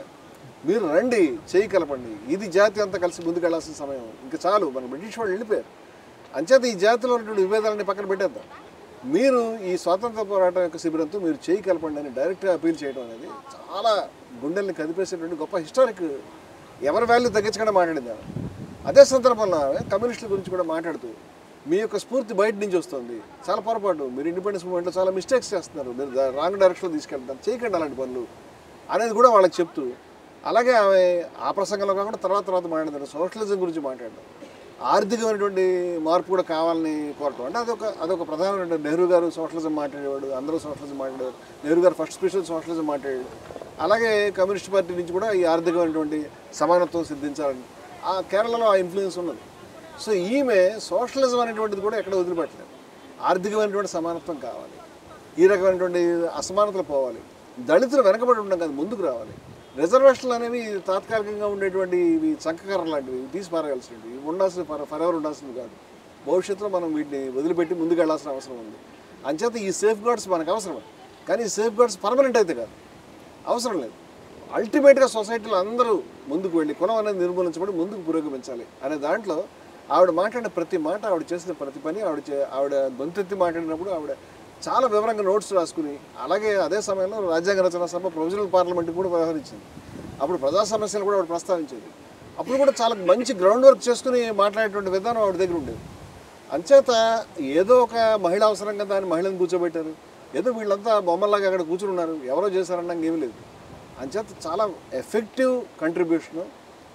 మీరు రండి, చేయి కలపండి, ఇది జాతి అంతా కలిసి ముందుకెళ్లాల్సిన సమయం, ఇంకా చాలు, మన బ్రిటిష్ వాళ్ళు వెళ్ళిపోయారు. అంచేత ఈ జాతిలో ఉన్నటువంటి విభేదాలని పక్కన పెట్టేద్దాం, మీరు ఈ స్వాతంత్ర పోరాటం యొక్క శిబిరంతో మీరు చేయి కలపండి అని డైరెక్ట్గా అపీల్ చేయడం అనేది చాలా గుండెల్ని కదిపేసేటువంటి గొప్ప హిస్టారిక్. ఎవరి వాల్యూ తగ్గించకుండా మాట్లాడింది ఆమె. అదే సందర్భంలో ఆమె కమ్యూనిస్టుల గురించి కూడా మాట్లాడుతూ, మీ యొక్క స్ఫూర్తి బయట నుంచి వస్తుంది, చాలా పొరపాటు, మీరు ఇండిపెండెన్స్ మూవ్మెంట్లో చాలా మిస్టేక్స్ చేస్తున్నారు, మీరు రాంగ్ డైరెక్షన్లో తీసుకెళ్తారు, చేయకండి అలాంటి పనులు అనేది కూడా వాళ్ళకి చెప్తూ, అలాగే ఆమె ఆ ప్రసంగంలో కాకుండా తర్వాత మాట్లాడారు, సోషలిజం గురించి మాట్లాడడం, ఆర్థికమైనటువంటి మార్పు కూడా కావాలని కోరటం. అంటే అదొక ప్రధానమైన, నెహ్రూ గారు సోషలిజం మాట్లాడేవాడు, అందరూ సోషలిజం మాట్లాడేవారు, నెహ్రూ గారు ఫస్ట్ స్పెషల్ సోషలిజం మాట్లాడాడు. అలాగే కమ్యూనిస్ట్ పార్టీ నుంచి కూడా ఈ ఆర్థికమైనటువంటి సమానత్వం సిద్ధించాలని ఆ కేరళలో ఆ ఇన్ఫ్లుయెన్స్ ఉన్నది. సో ఈమె సోషలిజం అనేటువంటిది కూడా ఎక్కడ వదిలిపెట్టలేదు, ఆర్థికమైనటువంటి సమానత్వం కావాలి, ఈ రకమైనటువంటి అసమానతలు పోవాలి, దళితులు వెనకబడి ఉండడం కాదు ముందుకు రావాలి, రిజర్వేషన్లు అనేవి తాత్కాలికంగా ఉండేటువంటి ఇవి చంకకర్ర లాంటివి తీసి పారగాల్సినవి, ఉండాల్సిన ఫరెవర్ ఉండాల్సింది కాదు, భవిష్యత్తులో మనం వీటిని వదిలిపెట్టి ముందుకు వెళ్ళాల్సిన అవసరం ఉంది. అంచేత ఈ సేఫ్ గార్డ్స్ మనకు అవసరమే, కానీ ఈ సేఫ్ గార్డ్స్ పర్మనెంట్ అయితే కాదు, అవసరం లేదు. అల్టిమేట్గా సొసైటీలో అందరూ ముందుకు వెళ్ళి కులం అనేది నిర్మూలించబడి ముందుకు పురోగమించాలి అనే దాంట్లో ఆవిడ మాట్లాడిన ప్రతి మాట, ఆవిడ చేసిన ప్రతి పని, ఆవిడ గొంతెత్తి మాట్లాడినప్పుడు ఆవిడ చాలా వివరంగా నోట్స్ రాసుకుని, అలాగే అదే సమయంలో రాజ్యాంగ రచనా సభ ప్రొవిజనల్ పార్లమెంట్ కూడా వ్యవహరించింది. అప్పుడు ప్రజా సమస్యలు కూడా ఆవిడ ప్రస్తావించేది. అప్పుడు కూడా చాలా మంచి గ్రౌండ్ వర్క్ చేసుకుని మాట్లాడేటువంటి విధానం ఆవిడ దగ్గర ఉండేది. అంచేత ఏదో ఒక మహిళ అవసరం కదా అని మహిళను కూర్చోబెట్టారు, ఏదో వీళ్ళంతా బొమ్మల్లాగా అక్కడ కూర్చుని ఉన్నారు, ఎవరో చేశారన్నా ఏమీ లేదు. అంచేత చాలా ఎఫెక్టివ్ కంట్రిబ్యూషను,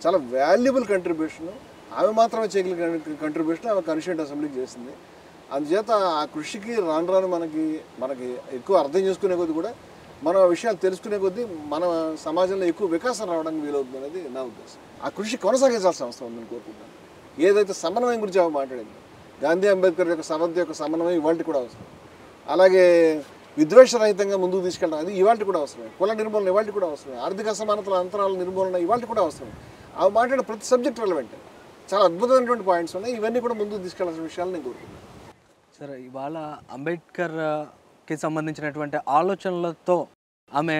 చాలా వాల్యుబుల్ కంట్రిబ్యూషను, ఆమె మాత్రమే చేయగలిగిన కంట్రిబ్యూషన్ ఆమె కాన్స్టిట్యూయెంట్ అసెంబ్లీకి చేసింది. అందుచేత ఆ కృషికి రాను మనకి ఎక్కువ అర్థం చేసుకునే కొద్దీ కూడా మన విషయాలు తెలుసుకునే కొద్దీ మన సమాజంలో ఎక్కువ వికాసం రావడానికి వీలవుతుంది అనేది నా ఉద్దేశం. ఆ కృషి కొనసాగించాల్సిన అవసరం ఉందని కోరుకుంటున్నాను. ఏదైతే సమన్వయం గురించి ఆమె మాట్లాడింది, గాంధీ అంబేద్కర్ యొక్క సమంతి యొక్క సమన్వయం ఇవాళ కూడా అవసరం, అలాగే విద్వేషరహితంగా ముందుకు తీసుకెళ్ళడం అది ఇవాళ కూడా అవసరమే, కుల నిర్మూలన ఇవాళ కూడా అవసరమే, ఆర్థిక అసమానతల అంతరాల నిర్మూలన ఇవాళ కూడా అవసరమే. అవి మాట్లాడే ప్రతి సబ్జెక్ట్ రెలవెంట్, చాలా అద్భుతమైనటువంటి పాయింట్స్ ఉన్నాయి, ఇవన్నీ కూడా ముందుకు తీసుకెళ్లాల్సిన విషయాలు నేను కోరుకుంటున్నాను. సరే, ఇవాళ అంబేద్కర్కి సంబంధించినటువంటి ఆలోచనలతో ఆమె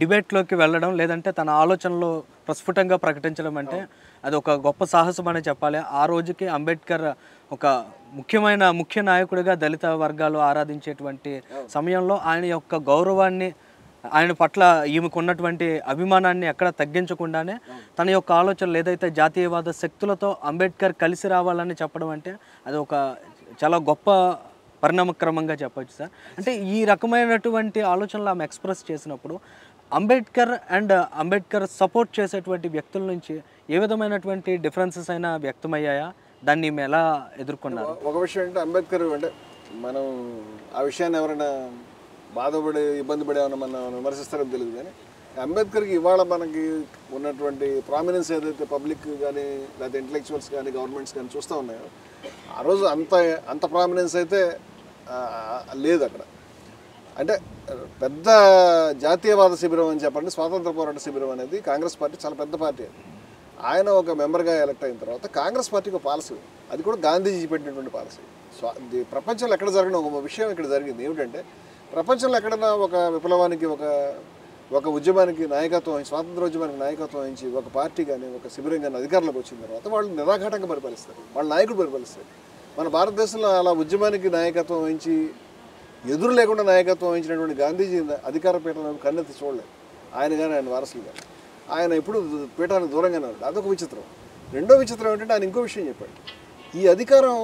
డిబేట్లోకి వెళ్ళడం, లేదంటే తన ఆలోచనలు ప్రస్ఫుటంగా ప్రకటించడం అంటే అది ఒక గొప్ప సాహసం అనే చెప్పాలి. ఆ రోజుకి అంబేద్కర్ ఒక ముఖ్య నాయకుడిగా దళిత వర్గాలు ఆరాధించేటువంటి సమయంలో ఆయన యొక్క గౌరవాన్ని, ఆయన పట్ల ఈమెకు ఉన్నటువంటి అభిమానాన్ని ఎక్కడ తగ్గించకుండానే తన యొక్క ఆలోచనలు ఏదైతే జాతీయవాద శక్తులతో అంబేద్కర్ కలిసి రావాలని చెప్పడం అంటే అది ఒక చాలా గొప్ప పరిణామక్రమంగా చెప్పొచ్చు సార్. అంటే ఈ రకమైనటువంటి ఆలోచనలు ఆమె ఎక్స్ప్రెస్ చేసినప్పుడు అంబేద్కర్ సపోర్ట్ చేసేటువంటి వ్యక్తుల నుంచి ఏ విధమైనటువంటి డిఫరెన్సెస్ అయినా వ్యక్తమయ్యాయా? దాన్ని మేము ఎలా ఎదుర్కొన్నారు? ఒక విషయం అంటే అంబేద్కర్ అంటే మనం ఆ విషయాన్ని ఎవరైనా బాధపడి ఇబ్బంది పడి ఏమైనా మనం విమర్శిస్తారో తెలియదు, కానీ అంబేద్కర్కి ఇవాళ మనకి ఉన్నటువంటి ప్రామినెన్స్ ఏదైతే పబ్లిక్ కానీ లేకపోతే ఇంటలెక్చువల్స్ కానీ గవర్నమెంట్స్ కానీ చూస్తూ ఉన్నాయో ఆ రోజు అంత ప్రామినెన్స్ అయితే లేదు అక్కడ. అంటే పెద్ద జాతీయవాద శిబిరం అని చెప్పండి, స్వాతంత్ర పోరాట శిబిరం అనేది కాంగ్రెస్ పార్టీ చాలా పెద్ద పార్టీ. ఆయన ఒక మెంబర్గా ఎలక్ట్ అయిన తర్వాత కాంగ్రెస్ పార్టీకి ఒక పాలసీ, అది కూడా గాంధీజీ పెట్టినటువంటి పాలసీ. ప్రపంచంలో ఎక్కడ జరిగిన ఒక విషయం ఇక్కడ జరిగింది ఏమిటంటే, ప్రపంచంలో ఎక్కడైనా ఒక విప్లవానికి ఒక ఉద్యమానికి నాయకత్వం, స్వాతంత్ర ఉద్యమానికి నాయకత్వం వహించి ఒక పార్టీ కానీ ఒక శిబిరం కానీ అధికారంలోకి వచ్చిన తర్వాత వాళ్ళు నిరాఘాటంగా పరిపాలిస్తారు, వాళ్ళ నాయకుడు పరిపాలిస్తారు. మన భారతదేశంలో అలా ఉద్యమానికి నాయకత్వం వహించి ఎదురు లేకుండా నాయకత్వం వహించినటువంటి గాంధీజీ అధికార పీఠాలను కన్నెత్తి చూడలేదు, ఆయన కానీ ఆయన వారసులు కానీ. ఆయన ఎప్పుడు పీఠానికి దూరంగానే ఉన్నాడు, అదొక విచిత్రం. రెండో విచిత్రం ఏంటంటే ఆయన ఇంకో విషయం చెప్పాడు, ఈ అధికారం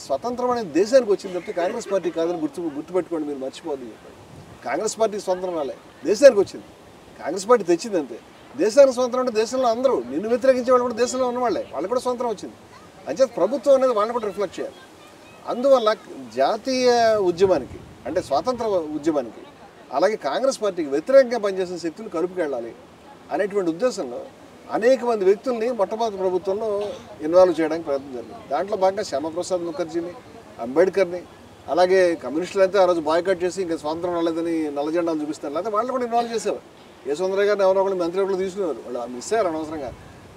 స్వతంత్రం అనేది దేశానికి వచ్చింది తప్పితే కాంగ్రెస్ పార్టీ కాదని గుర్తుపెట్టుకోండి, మీరు మర్చిపోద్ది చెప్పాడు. కాంగ్రెస్ పార్టీ స్వతంత్రం రాలే, దేశానికి వచ్చింది, కాంగ్రెస్ పార్టీ తెచ్చింది అంతే. దేశానికి స్వతంత్రం అంటే దేశంలో అందరూ నిన్ను వ్యతిరేకించే వాళ్ళు కూడా దేశంలో ఉన్నవాళ్ళే, వాళ్ళు కూడా స్వతంత్రం వచ్చింది. అంచేత ప్రభుత్వం అనేది వాళ్ళని కూడా రిఫ్లెక్ట్ చేయాలి. అందువల్ల జాతీయ ఉద్యమానికి అంటే స్వాతంత్ర ఉద్యమానికి అలాగే కాంగ్రెస్ పార్టీకి వ్యతిరేకంగా పనిచేసిన శక్తులు కలుపుకెళ్ళాలి అనేటువంటి ఉద్దేశంలో అనేక మంది వ్యక్తుల్ని మొట్టమొదటి ప్రభుత్వంలో ఇన్వాల్వ్ చేయడానికి ప్రయత్నం జరిగింది. దాంట్లో భాగంగా శ్యామప్రసాద్ ముఖర్జీని, అంబేద్కర్ని, అలాగే కమ్యూనిస్టులు అయితే ఆ రోజు బాయ్కాట్ చేసి ఇంకా స్వాతంత్రం రాలేదని నల్ల జెండాలు చూపిస్తారు. లేకపోతే వాళ్ళు కూడా ఇన్వాల్వ్ చేసేవారు. యశ్వంతరావు గారిని ఎవరో ఒకళ్ళు మంత్రి ఒకళ్ళు తీసుకునేవారు. వాళ్ళు మిస్ అయ్యారు అనవసరంగా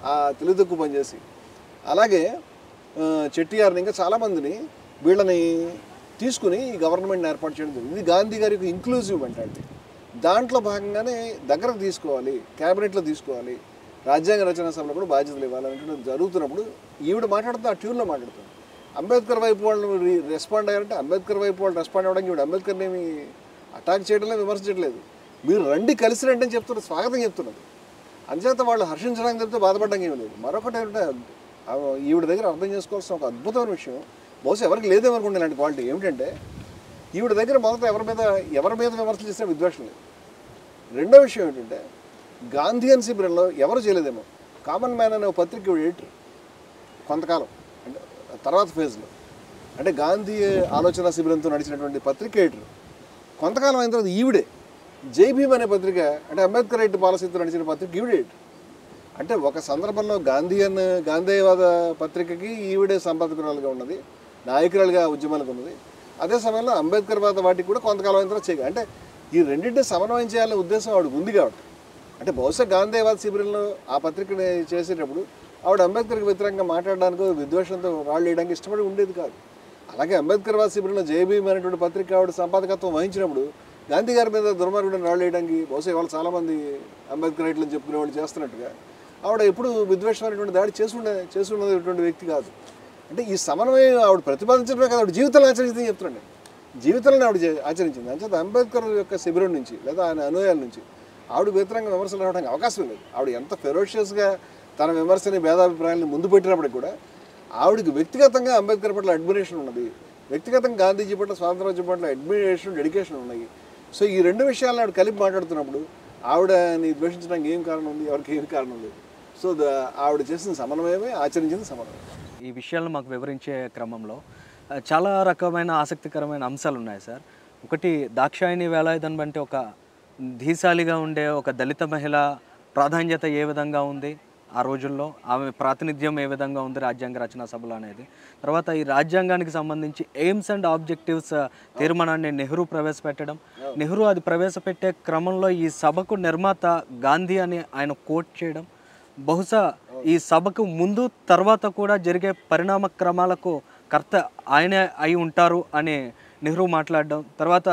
ఆ తెలివితక్కువ పనిచేసి. అలాగే చెట్టియార్ని ఇంకా చాలామందిని వీళ్ళని తీసుకుని ఈ గవర్నమెంట్ని ఏర్పాటు చేయడం జరిగింది. ఇది గాంధీ గారి యొక్క ఇంక్లూజివ్ మెంటాలిటీ. దాంట్లో భాగంగానే దగ్గరకు తీసుకోవాలి, క్యాబినెట్లో తీసుకోవాలి, రాజ్యాంగ రచనా సభలో కూడా బాధ్యతలు ఇవ్వాలనేటువంటి జరుగుతున్నప్పుడు ఈవిడ మాట్లాడుతూ ఆ ట్యూన్లో మాట్లాడుతుంది. అంబేద్కర్ వైపు వాళ్ళు రెస్పాండ్ అయ్యారంటే అంబేద్కర్ వైపు వాళ్ళు రెస్పాండ్ అవ్వడానికి ఈవిడ అంబేద్కర్ని ఏమి అటాక్ చేయడం లేదు, విమర్శించట్లేదు. మీరు రండి కలిసి రండి అని చెప్తున్నారు, స్వాగతం చెప్తున్నది. అంచేత వాళ్ళు హర్షించడానికి చెప్తే బాధపడడానికి ఏమి లేదు. మరొకటి ఏంటంటే ఈవిడ దగ్గర అర్థం చేసుకోవాల్సిన ఒక అద్భుతమైన విషయం, బహుశా ఎవరికి లేదేమనుకోండి ఇలాంటి క్వాలిటీ, ఏమిటంటే ఈవిడ దగ్గర మొదట ఎవరి మీద విమర్శలు చేసినా విద్వేషం లేదు. రెండో విషయం ఏంటంటే గాంధీయన్ శిబిరంలో ఎవరు చేయలేదేమో కామన్ మ్యాన్ అనే ఒక పత్రిక ఎడిటర్ కొంతకాలం, అంటే తర్వాత ఫేజ్లో, అంటే గాంధీ ఆలోచన శిబిరంతో నడిచినటువంటి పత్రిక ఎడిటర్ కొంతకాలం అయిన తర్వాత ఈవిడే జై భీమ్ అనే పత్రిక, అంటే అంబేద్కర్ రైట్ పాలసీతో నడిచిన పత్రిక ఈవిడే ఎడిటర్. అంటే ఒక సందర్భంలో గాంధేయవాద పత్రికకి ఈవిడే సంపాదకురాలుగా ఉన్నది, నాయకురాలుగా ఉద్యమాలకు ఉన్నది. అదే సమయంలో అంబేద్కర్ వాద వాటికి కూడా కొంతకాలం అయిన తర్వాత చేయగా, అంటే ఈ రెండింటిని సమన్వయం చేయాలనే ఉద్దేశం ఆవిడకు ఉంది. కాబట్టి అంటే బహుశా గాంధేయవాద శిబిరంలో ఆ పత్రికని చేసేటప్పుడు ఆవిడ అంబేద్కర్కి వ్యతిరేకంగా మాట్లాడడానికి విద్వేషంతో రాళ్ళు వేయడానికి ఇష్టపడి ఉండేది కాదు. అలాగే అంబేద్కర్ వాద శిబిరంలో జేబీఎం అనేటువంటి పత్రిక ఆవిడ సంపాదకత్వం వహించినప్పుడు గాంధీ గారి మీద దుర్మార్గుడిని రాళ్ళు వేయడానికి బహుశా వాళ్ళు చాలామంది అంబేద్కర్ రైట్లు అని చెప్పుకునే వాళ్ళు చేస్తున్నట్టుగా ఆవిడ ఎప్పుడు విద్వేషమైనటువంటి దాడి చేసుకున్నటువంటి వ్యక్తి కాదు. అంటే ఈ సమన్వయం ఆవిడ ప్రతిపాదించడమే కాదు, ఆవిడ జీవితంలో ఆచరించిందని చెప్తున్నాండి. జీవితంలో ఆవిడ ఆచరించింది. అంచేత అంబేద్కర్ యొక్క శిబిరం నుంచి లేదా ఆయన అనుయాల నుంచి ఆవిడ వ్యతిరేకంగా విమర్శలు రావడానికి అవకాశం లేదు. ఆవిడ ఎంత ఫెరోషియస్గా తన విమర్శని భేదాభిప్రాయాలను ముందు పెట్టినప్పటికీ కూడా ఆవిడకి వ్యక్తిగతంగా అంబేద్కర్ పట్ల అడ్మిరేషన్ ఉన్నది, వ్యక్తిగతంగా గాంధీజీ పట్ల స్వాతంత్రోద్యమం పట్ల అడ్మిరేషన్, డెడికేషన్ ఉన్నాయి. సో ఈ రెండు విషయాలను ఆవిడ కలిపి మాట్లాడుతున్నప్పుడు ఆవిడని ద్వేషించడానికి ఏం కారణం ఉంది, ఎవరికి ఏమి కారణం లేదు. సో ఆవిడ చేసిన సమన్వయమే, ఆచరించింది సమన్వయం. ఈ విషయాలను మాకు వివరించే క్రమంలో చాలా రకమైన ఆసక్తికరమైన అంశాలు ఉన్నాయి సార్. ఒకటి, దాక్షాయణి వేలాయుధం అంటే ఒక ధీశాలిగా ఉండే ఒక దళిత మహిళ ప్రాధాన్యత ఏ విధంగా ఉంది ఆ రోజుల్లో, ఆమె ప్రాతినిధ్యం ఏ విధంగా ఉంది రాజ్యాంగ రచనా సభలో అనేది. తర్వాత ఈ రాజ్యాంగానికి సంబంధించి ఎయిమ్స్ అండ్ ఆబ్జెక్టివ్స్ తీర్మానాన్ని నెహ్రూ ప్రవేశపెట్టడం, నెహ్రూ అది ప్రవేశపెట్టే క్రమంలో ఈ సభకు నిర్మాత గాంధీ అని ఆయన కోట్ చేయడం, బహుశా ఈ సభకు ముందు తర్వాత కూడా జరిగే పరిణామ క్రమాలకు కర్త ఆయనే అయి ఉంటారు అని నెహ్రూ మాట్లాడడం, తర్వాత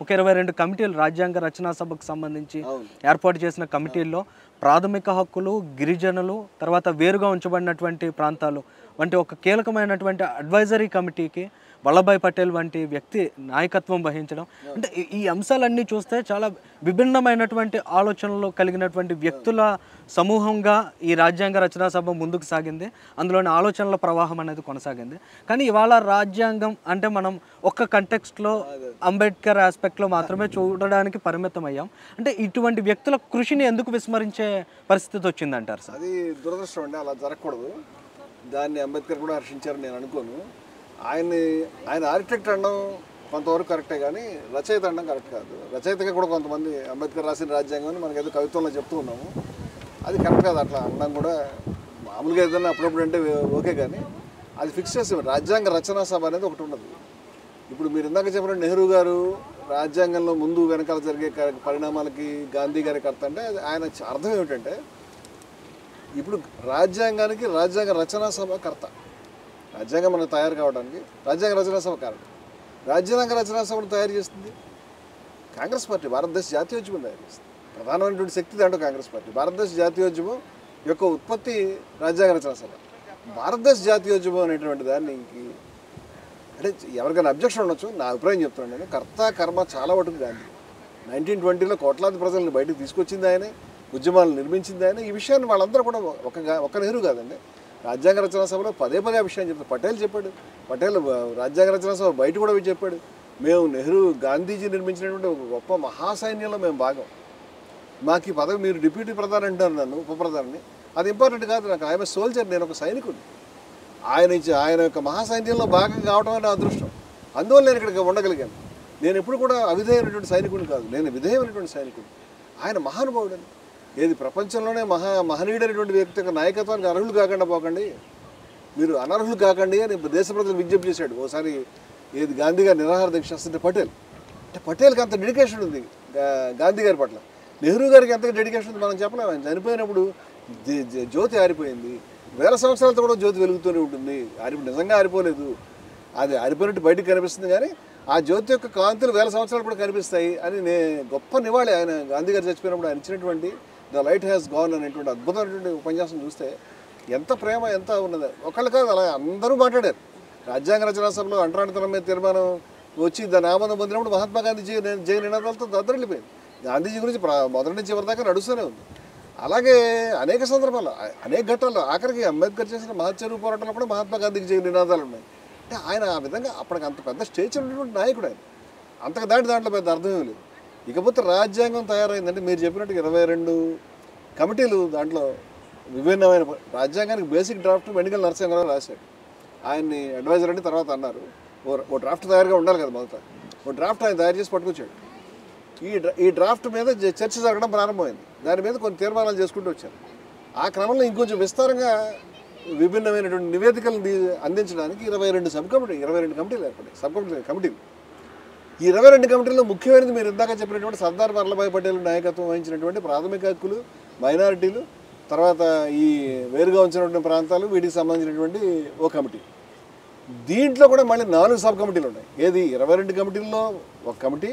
ఒక 22 కమిటీలు రాజ్యాంగ రచనా సభకు సంబంధించి ఏర్పాటు చేసిన కమిటీల్లో ప్రాథమిక హక్కులు, గిరిజనులు, తర్వాత వేరుగా ఉంచబడినటువంటి ప్రాంతాలు వంటి ఒక కీలకమైనటువంటి అడ్వైజరీ కమిటీకి వల్లభాయ్ పటేల్ వంటి వ్యక్తి నాయకత్వం వహించడం. అంటే ఈ అంశాలన్నీ చూస్తే చాలా విభిన్నమైనటువంటి ఆలోచనలు కలిగినటువంటి వ్యక్తుల సమూహంగా ఈ రాజ్యాంగ రచనా సభ ముందుకు సాగింది. అందులోని ఆలోచనల ప్రవాహం అనేది కొనసాగింది. కానీ ఇవాళ రాజ్యాంగం అంటే మనం ఒక్క కంటెక్స్ట్లో అంబేద్కర్ ఆస్పెక్ట్లో మాత్రమే చూడడానికి పరిమితం అయ్యాం. అంటే ఇటువంటి వ్యక్తుల కృషిని ఎందుకు విస్మరించే పరిస్థితి వచ్చిందంటారు సార్? అది దురదృష్టం అండి, అలా జరగకూడదు. దాన్ని అంబేద్కర్ కూడా హర్షించారని నేను అనుకోను. ఆయన ఆర్కిటెక్ట్ అనడం కొంతవరకు కరెక్టే, కానీ రచయిత అనడం కరెక్ట్ కాదు. రచయితగా కూడా కొంతమంది అంబేద్కర్ రాసిన రాజ్యాంగాన్ని మనకి ఏదో కవిత్వంలో చెప్తూ ఉన్నాము, అది కరెక్ట్ కాదు. అట్లా అనడం కూడా మామూలుగా ఏదైనా అప్పుడప్పుడు అంటే ఓకే, కానీ అది ఫిక్స్ చేసి రాజ్యాంగ రచనా సభ అనేది ఒకటి ఉన్నది. ఇప్పుడు మీరు ఇందాక చెప్పిన నెహ్రూ గారు రాజ్యాంగంలో ముందు వెనకాల జరిగే పరిణామాలకి గాంధీ గారి కర్త అంటే ఆయన అర్థం ఏమిటంటే, ఇప్పుడు రాజ్యాంగానికి రాజ్యాంగ రచనా సభ కర్త. రాజ్యాంగం మనకు తయారు కావడానికి రాజ్యాంగ రచనా సభ కారణం. రాజ్యాంగ రచనా సభను తయారు చేస్తుంది కాంగ్రెస్ పార్టీ, భారతదేశ జాతీయోద్యమం తయారు చేస్తుంది. ప్రధానమైనటువంటి శక్తి దాంట్లో కాంగ్రెస్ పార్టీ. భారతదేశ జాతీయోద్యమం యొక్క ఉత్పత్తి రాజ్యాంగ రచనా సభ. భారతదేశ జాతీయోద్యమం అనేటువంటి దానికి అంటే ఎవరికైనా అబ్జెక్షన్ ఉండొచ్చు, నా అభిప్రాయం చెప్తున్నాను నేను. కర్త కర్మ చాలా మటుకు గాంధీ. 1920లో కోట్లాది ప్రజలను బయటకు తీసుకొచ్చింది ఆయనే, ఉద్యమాలు నిర్మించింది ఆయన. ఈ విషయాన్ని వాళ్ళందరూ కూడా ఒక నెహ్రూ కాదండి, రాజ్యాంగ రచనా సభలో పదే ఆ విషయం చెప్తారు. పటేల్ చెప్పాడు, పటేల్ రాజ్యాంగ రచనా సభ బయట కూడా చెప్పాడు, మేము నెహ్రూ గాంధీజీ నిర్మించినటువంటి ఒక గొప్ప మహాసైన్యంలో మేము భాగం, మాకు ఈ పదవి, మీరు డిప్యూటీ ప్రధాని అంటారు నన్ను, ఉప ప్రధాని, అది ఇంపార్టెంట్ కాదు నాకు, ఆయన సోల్జర్, నేను ఒక సైనికుడు. ఆయన యొక్క మహాసైన్యంలో భాగం కావడం అనే అదృష్టం, అందువల్ల నేను ఇక్కడికి ఉండగలిగాను. నేను ఎప్పుడు కూడా అవిధేయమైనటువంటి సైనికుడిని కాదు, నేను విధేయమైనటువంటి సైనికుడు. ఆయన మహానుభావుడని ఏది ప్రపంచంలోనే మహనీయుడైనటువంటి వ్యక్తి యొక్క నాయకత్వానికి అర్హులు కాకుండా పోకండి, మీరు అనర్హులు కాకండి అని దేశ ప్రజలు విజ్ఞప్తి చేశాడు. ఓసారి ఏది గాంధీ గారి నిరాహార దీక్ష వస్తుంటే పటేల్కి అంత డెడికేషన్ ఉంది గాంధీ గారి పట్ల. నెహ్రూ గారికి ఎంత డెడికేషన్ ఉంది మనం చెప్పలేము. ఆయన చనిపోయినప్పుడు జ్యోతి ఆరిపోయింది, వేల సంవత్సరాలతో కూడా జ్యోతి వెలుగుతూనే ఉంటుంది. నిజంగా ఆరిపోలేదు, అది ఆరిపోయినట్టు బయటకు కనిపిస్తుంది, కానీ ఆ జ్యోతి యొక్క కాంతులు వేల సంవత్సరాలు కూడా కనిపిస్తాయి అని గొప్ప నివాళి ఆయన గాంధీ గారు చచ్చిపోయినప్పుడు ఆయన ఇచ్చినటువంటి ద లైట్ హ్యాస్ గాన్ అనేటువంటి అద్భుతమైనటువంటి ఉపన్యాసం చూస్తే ఎంత ప్రేమ ఎంత ఉన్నది. ఒకళ్ళు కాదు, అలా అందరూ మాట్లాడారు. రాజ్యాంగ రచనా సభలో అంటరానితనం మీద తీర్మానం వచ్చి దాని ఆమోదం పొందినప్పుడు మహాత్మా గాంధీ జై నినాదాలతో దద్దరిల్లిపోయింది. గాంధీజీ గురించి మొదటి నుంచి చివరి దాకా నడుస్తూనే ఉంది. అలాగే అనేక సందర్భాల్లో అనేక ఘట్టాల్లో ఆఖరికి అంబేద్కర్ చేసిన మహత్యరూ పోరాటంలో కూడా మహాత్మా గాంధీకి జై నినాదాలు ఉన్నాయి. అంటే ఆయన ఆ విధంగా అప్పటికి అంత పెద్ద స్టేజ్ ఉన్నటువంటి నాయకుడు ఆయన. అంతకు దాంట్లో పెద్ద అర్థమేం లేదు. ఇకపోతే రాజ్యాంగం తయారైందంటే మీరు చెప్పినట్టు 22 కమిటీలు దాంట్లో విభిన్నమైన రాజ్యాంగానికి బేసిక్ డ్రాఫ్ట్ వెండిగల్ నరసింహారావు రాశాడు. ఆయన్ని అడ్వైజర్ అని తర్వాత అన్నారు. ఓ డ్రాఫ్ట్ తయారుగా ఉండాలి కదా, మొదట ఓ డ్రాఫ్ట్ ఆయన తయారు చేసి పట్టుకొచ్చాడు. ఈ డ్రాఫ్ట్ మీద చర్చ జరగడం ప్రారంభమైంది. దాని మీద కొన్ని తీర్మానాలు చేసుకుంటూ వచ్చారు. ఆ క్రమంలో ఇంకొంచెం విస్తారంగా విభిన్నమైనటువంటి నివేదికలను అందించడానికి 22 కమిటీలు ఏర్పడ్డాయి. కమిటీలు ఈ 22 కమిటీల్లో ముఖ్యమైనది మీరు ఇందాక చెప్పినటువంటి సర్దార్ వల్లభాయ్ పటేల్ నాయకత్వం వహించినటువంటి ప్రాథమిక హక్కులు, మైనారిటీలు, తర్వాత ఈ వేరుగా ఉంచినటువంటి ప్రాంతాలు, వీటికి సంబంధించినటువంటి ఓ కమిటీ. దీంట్లో కూడా మళ్ళీ 4 సబ్ కమిటీలు ఉన్నాయి. ఏది 22 కమిటీల్లో ఒక కమిటీ,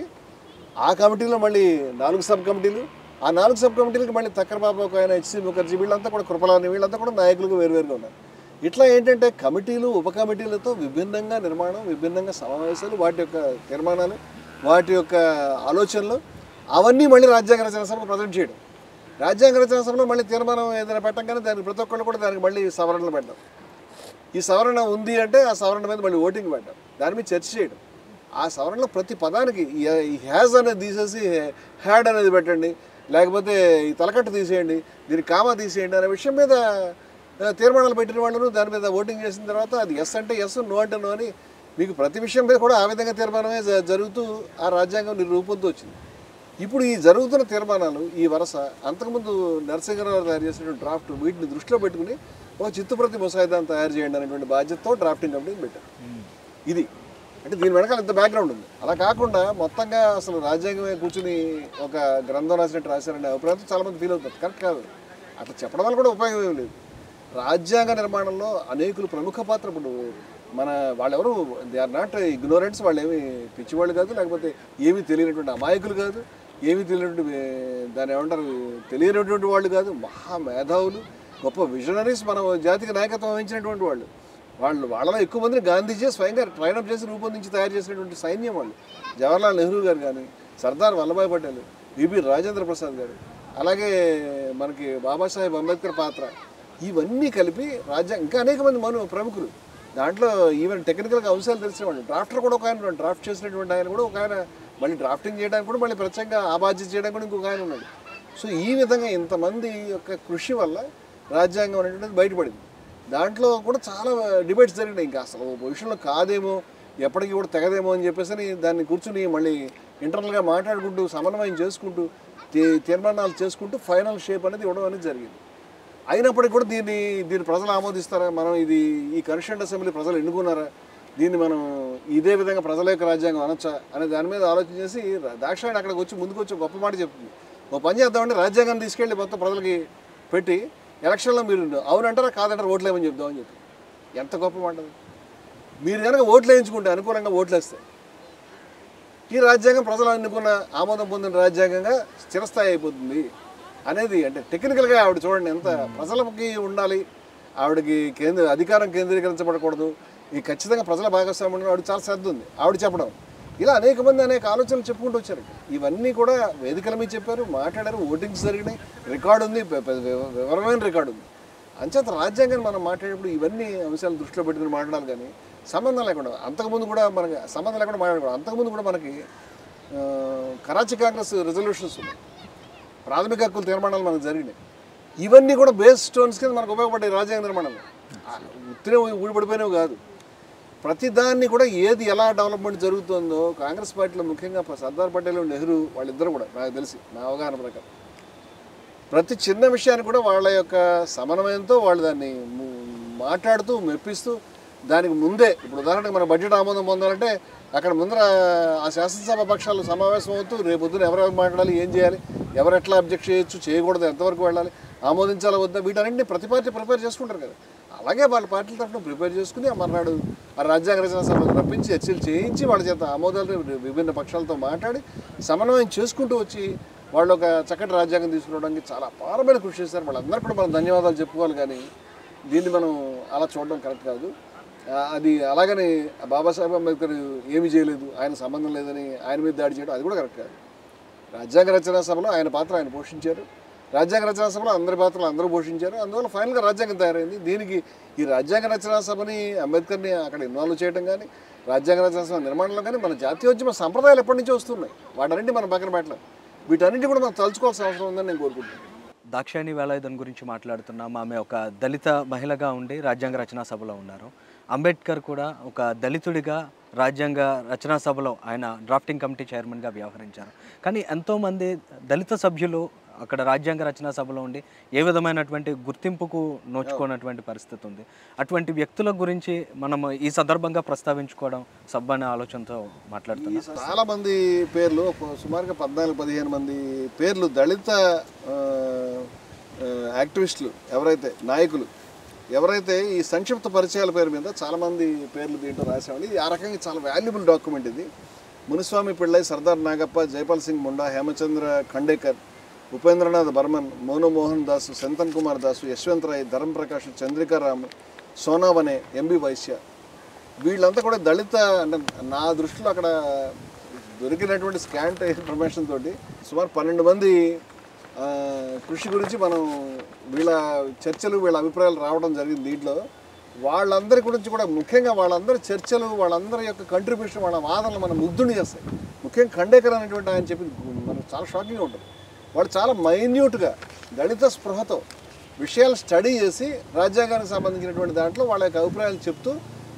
ఆ కమిటీలో మళ్ళీ 4 సబ్ కమిటీలు, ఆ 4 సబ్ కమిటీలకి మళ్ళీ తక్కరబాబు ఒక ఆయన, హెచ్సి ముఖర్జీ, వీళ్ళంతా కూడా కృపలాని, వీళ్ళంతా కూడా నాయకులుగా వేరువేరుగా ఉన్నారు. ఇట్లా ఏంటంటే కమిటీలు ఉప కమిటీలతో విభిన్నంగా నిర్మాణం, విభిన్నంగా సమావేశాలు, వాటి యొక్క తీర్మానాలు, వాటి యొక్క ఆలోచనలు అవన్నీ మళ్ళీ రాజ్యాంగ రచన సభలో ప్రజెంట్ చేయడం. రాజ్యాంగ రచన సభలో మళ్ళీ తీర్మానం ఏదైనా పెట్టంగానే దానికి ప్రతి ఒక్కళ్ళు కూడా దానికి మళ్ళీ సవరణలు పెట్టడం. ఈ సవరణ ఉంది అంటే ఆ సవరణ మీద మళ్ళీ ఓటింగ్ పెట్టడం, దాని మీద చర్చ చేయడం. ఆ సవరణలో ప్రతి పదానికి ఈ హ్యాజ్ అనేది తీసేసి హ్యాడ్ అనేది పెట్టండి, లేకపోతే ఈ తలకట్టు తీసేయండి, దీనికి కామా తీసేయండి అనే విషయం మీద తీర్మానాలు పెట్టిన వాళ్ళను దాని మీద ఓటింగ్ చేసిన తర్వాత అది ఎస్ అంటే ఎస్, నో అంటే నో అని మీకు ప్రతి విషయం మీద కూడా ఆ విధంగా తీర్మానమే జరుగుతూ ఆ రాజ్యాంగం రూపొందుతూ వచ్చింది. ఇప్పుడు ఈ జరుగుతున్న తీర్మానాలు ఈ వరుస అంతకుముందు నరసింహారావు తయారు చేసినటువంటి డ్రాఫ్ట్, వీటిని దృష్టిలో పెట్టుకుని ఒక చిత్తుప్రతి ముసాయిదాన్ని తయారు చేయండి అనేటువంటి బాధ్యతతో డ్రాఫ్టింగ్ కమిటీని పెట్టారు. ఇది అంటే దీని వెనకాల ఇంత బ్యాక్గ్రౌండ్ ఉంది. అలా కాకుండా మొత్తంగా అసలు రాజ్యాంగమే కూర్చుని ఒక గ్రంథం రాసినట్టు రాశారనే అభిప్రాయంతో చాలామంది ఫీల్ అవుతారు. కరెక్ట్ కాదు, అట్లా చెప్పడం వల్ల కూడా ఉపయోగం ఏమి లేదు. రాజ్యాంగ నిర్మాణంలో అనేకులు ప్రముఖ పాత్ర. ఇప్పుడు మన వాళ్ళెవరు దే ఆర్ నాట్ ఇగ్నోరెంట్స్, వాళ్ళు ఏమి పిచ్చివాళ్ళు కాదు, లేకపోతే ఏమీ తెలియనటువంటి అమాయకులు కాదు, ఏమీ తెలియనటువంటి దాన్ని ఏమంటారు తెలియనటువంటి వాళ్ళు కాదు, మహామేధావులు, గొప్ప విజనరీస్, మన జాతికి నాయకత్వం వహించినటువంటి వాళ్ళలో ఎక్కువ మందిని గాంధీజీ స్వయంగా ట్రైనప్ చేసి రూపొందించి తయారు చేసినటువంటి సైన్యం వాళ్ళు. జవహర్లాల్ నెహ్రూ గారు కానీ, సర్దార్ వల్లభాయ్ పటేల్, బిపి రాజేంద్ర ప్రసాద్ గారు, అలాగే మనకి బాబాసాహెబ్ అంబేద్కర్ పాత్ర, ఇవన్నీ కలిపి రాజ్యాంగం, ఇంకా అనేక మంది ప్రముఖులు దాంట్లో ఈవెన్ టెక్నికల్గా అంశాలు తెలిసినవాళ్ళు. డ్రాఫ్టర్ కూడా ఒక ఆయన, డ్రాఫ్ట్ చేసినటువంటి ఆయన కూడా ఒక ఆయన, మళ్ళీ డ్రాఫ్టింగ్ చేయడానికి కూడా మళ్ళీ ప్రత్యేకంగా ఆ బాధ్యత చేయడానికి కూడా ఇంకొక ఆయన ఉన్నాడు. సో ఈ విధంగా ఇంతమంది యొక్క కృషి వల్ల రాజ్యాంగం అనేటువంటిది బయటపడింది. దాంట్లో కూడా చాలా డిబేట్స్ జరిగినాయి. ఇంకా అసలు పొజిషన్లో కాదేమో, ఎప్పటికీ కూడా తెగదేమో అని చెప్పేసి దాన్ని కూర్చుని మళ్ళీ ఇంటర్నల్గా మాట్లాడుకుంటూ సమన్వయం చేసుకుంటూ తీర్మానాలు చేసుకుంటూ ఫైనల్ షేప్ అనేది ఇవ్వడం అనేది జరిగింది. అయినప్పటికీ కూడా దీన్ని ప్రజలు ఆమోదిస్తారా, మనం ఈ కాన్స్టిట్యూయెంట్ అసెంబ్లీ ప్రజలు ఎన్నుకున్నారా, దీన్ని మనం ఇదే విధంగా ప్రజల యొక్క రాజ్యాంగం అనొచ్చా అనే దాని మీద ఆలోచన చేసి దాక్షాయణి అక్కడికి వచ్చి ముందుకు వచ్చి గొప్ప మాట చెప్తుంది. ఓ పని చేద్దామంటే రాజ్యాంగాన్ని తీసుకెళ్ళి మొత్తం ప్రజలకి పెట్టి ఎలక్షన్లో మీరు అవునంటారా కాదంటారా ఓట్లు వేయమని చెప్దామని చెప్పి. ఎంత గొప్ప మాట. మీరు కనుక ఓట్లు వేయించుకుంటే అనుకూలంగా ఓట్లు వేస్తే ఈ రాజ్యాంగం ప్రజలు ఎన్నుకున్న ఆమోదం పొందిన రాజ్యాంగంగా స్థిరస్థాయి అయిపోతుంది అనేది. అంటే టెక్నికల్గా ఆవిడ చూడండి ఎంత ప్రజలకి ఉండాలి, ఆవిడకి అధికారం కేంద్రీకరించబడకూడదు, ఈ ఖచ్చితంగా ప్రజల భాగస్వామ్యం ఆవిడ చాలా శ్రద్ధ ఉంది ఆవిడ చెప్పడం. ఇలా అనేక మంది అనేక ఆలోచనలు చెప్పుకుంటూ వచ్చారు. ఇవన్నీ కూడా వేదికల మీద చెప్పారు, మాట్లాడారు, ఓటింగ్స్ జరిగినాయి, రికార్డు ఉంది, వివరమైన రికార్డు ఉంది. అంచేత రాజ్యాంగాన్ని మనం మాట్లాడేప్పుడు ఇవన్నీ అంశాలు దృష్టిలో పెట్టుకుని మాట్లాడాలి. కానీ సంబంధం లేకుండా అంతకుముందు కూడా మనకి సంబంధం లేకుండా మాట్లాడకూడదు. అంతకుముందు కూడా మనకి కరాచీ కాంగ్రెస్ రెజల్యూషన్స్ ఉన్నాయి, ప్రాథమిక హక్కుల తీర్మానాలు మనకు జరిగినాయి. ఇవన్నీ కూడా బేస్ స్టోన్స్ కింద మనకు ఉపయోగపడ్డాయి రాజ్యాంగ నిర్మాణంలో. ఉత్తినే ఊడిపడిపోయినవి కాదు. ప్రతిదాన్ని కూడా ఏది ఎలా డెవలప్మెంట్ జరుగుతుందో కాంగ్రెస్ పార్టీలో ముఖ్యంగా సర్దార్ పటేల్, నెహ్రూ వాళ్ళిద్దరూ కూడా నాకు తెలిసి నా అవగాహన ప్రకారం ప్రతి చిన్న విషయాన్ని కూడా వాళ్ళ యొక్క సమన్వయంతో వాళ్ళు దాన్ని మాట్లాడుతూ మెప్పిస్తూ దానికి ముందే ఇప్పుడు ఉదాహరణకు మన బడ్జెట్ ఆమోదం పొందాలంటే అక్కడ ముందర ఆ శాసనసభ పక్షాలు సమావేశం అవుతూ రేపు పొద్దున ఎవరెవరు మాట్లాడాలి, ఏం చేయాలి, ఎవరు ఎట్లా అబ్జెక్ట్ చేయొచ్చు, చేయకూడదు, ఎంతవరకు వెళ్ళాలి, ఆమోదించాలా వద్దా, వీటన్నింటినీ ప్రతి పార్టీ ప్రిపేర్ చేసుకుంటారు కదా. అలాగే వాళ్ళ పార్టీల తరఫున ప్రిపేర్ చేసుకుని మర్నాడు ఆ రాజ్యాంగ రచన సభకు రప్పించి చర్చలు చేయించి వాళ్ళ చేత ఆమోదాలు విభిన్న పక్షాలతో మాట్లాడి సమన్వయం చేసుకుంటూ వచ్చి వాళ్ళు ఒక చక్కటి రాజ్యాంగం తీసుకురావడానికి చాలా అపారమైన కృషి చేశారు. వాళ్ళందరూ కూడా మనం ధన్యవాదాలు చెప్పుకోవాలి. కానీ దీన్ని మనం అలా చూడడం కరెక్ట్ కాదు. అది అలాగని బాబాసాహెబ్ అంబేద్కర్ ఏమీ చేయలేదు, ఆయన సంబంధం లేదని ఆయన మీద దాడి చేయడం అది కూడా కరెక్ట్ కాదు. రాజ్యాంగ రచనా సభలో ఆయన పాత్ర ఆయన పోషించారు, రాజ్యాంగ రచనా సభలో అందరి పాత్రలు అందరూ పోషించారు. అందువల్ల ఫైనల్గా రాజ్యాంగం తయారైంది. దీనికి ఈ రాజ్యాంగ రచనా సభని అంబేద్కర్ని అక్కడ ఇన్వాల్వ్ చేయడం కానీ రాజ్యాంగ రచనా సభ నిర్మాణంలో కానీ మన జాతీయోద్యమ సంప్రదాయాలు ఎప్పటి నుంచో వస్తున్నాయి. వాటన్నింటి మనం పక్కన పెట్టలేం. వీటన్నింటి కూడా మనం తలుచుకోవాల్సిన అవసరం ఉందని నేను కోరుకుంటున్నాను. దాక్షాయణి వేలాయుధన్ గురించి మాట్లాడుతున్నాం. ఆమె ఒక దళిత మహిళగా ఉండి రాజ్యాంగ రచనా సభలో ఉన్నారు. అంబేద్కర్ కూడా ఒక దళితుడిగా రాజ్యాంగ రచనా సభలో ఆయన డ్రాఫ్టింగ్ కమిటీ చైర్మన్గా వ్యవహరించారు. కానీ ఎంతోమంది దళిత సభ్యులు అక్కడ రాజ్యాంగ రచనా సభలో ఉండి ఏ విధమైనటువంటి గుర్తింపుకు నోచుకోనటువంటి పరిస్థితి ఉంది. అటువంటి వ్యక్తుల గురించి మనం ఈ సందర్భంగా ప్రస్తావించుకోవడం సబ్ అనే ఆలోచనతో మాట్లాడుతున్నాం. చాలా మంది పేర్లు సుమారుగా 14-15 మంది పేర్లు దళిత యాక్టివిస్టులు ఎవరైతే నాయకులు ఎవరైతే ఈ సంక్షిప్త పరిచయాల పేరు మీద చాలామంది పేర్లు దీంట్లో రాసేవాళ్ళు. ఇది ఆ రకంగా చాలా వాల్యుబుల్ డాక్యుమెంట్ ఇది. మునిస్వామి పిళ్ళై, సర్దార్ నాగప్ప, జైపాల్ సింగ్ ముండా, హేమచంద్ర ఖండేకర్, ఉపేంద్రనాథ్ బర్మన్, మోను మోహన్ దాసు, సంతన్ కుమార్ దాసు, యశ్వంత్ రాయ్, ధర్మప్రకాష్, చంద్రికారామ్, సోనావనే, ఎంబి వైశ్య, వీళ్ళంతా కూడా దళిత అంటే నా దృష్టిలో అక్కడ దొరికినటువంటి స్కాంట్ ఇన్ఫర్మేషన్ తోటి సుమారు 12 మంది కృషి గురించి మనం వీళ్ళ చర్చలు వీళ్ళ అభిప్రాయాలు రావడం జరిగింది. దీంట్లో వాళ్ళందరి గురించి కూడా ముఖ్యంగా వాళ్ళందరి చర్చలు వాళ్ళందరి యొక్క కంట్రిబ్యూషన్ వాళ్ళ వాదనలు మనం ముగ్ధుని చేస్తాయి. ముఖ్యంగా ఖండేకర్ అనేటువంటి ఆయన చెప్పింది మనకు చాలా షాకింగ్గా ఉంటుంది. వాళ్ళు చాలా మైన్యూట్గా దళిత స్పృహతో విషయాలు స్టడీ చేసి రాజ్యాంగానికి సంబంధించినటువంటి దాంట్లో వాళ్ళ యొక్క అభిప్రాయాలు చెప్తూ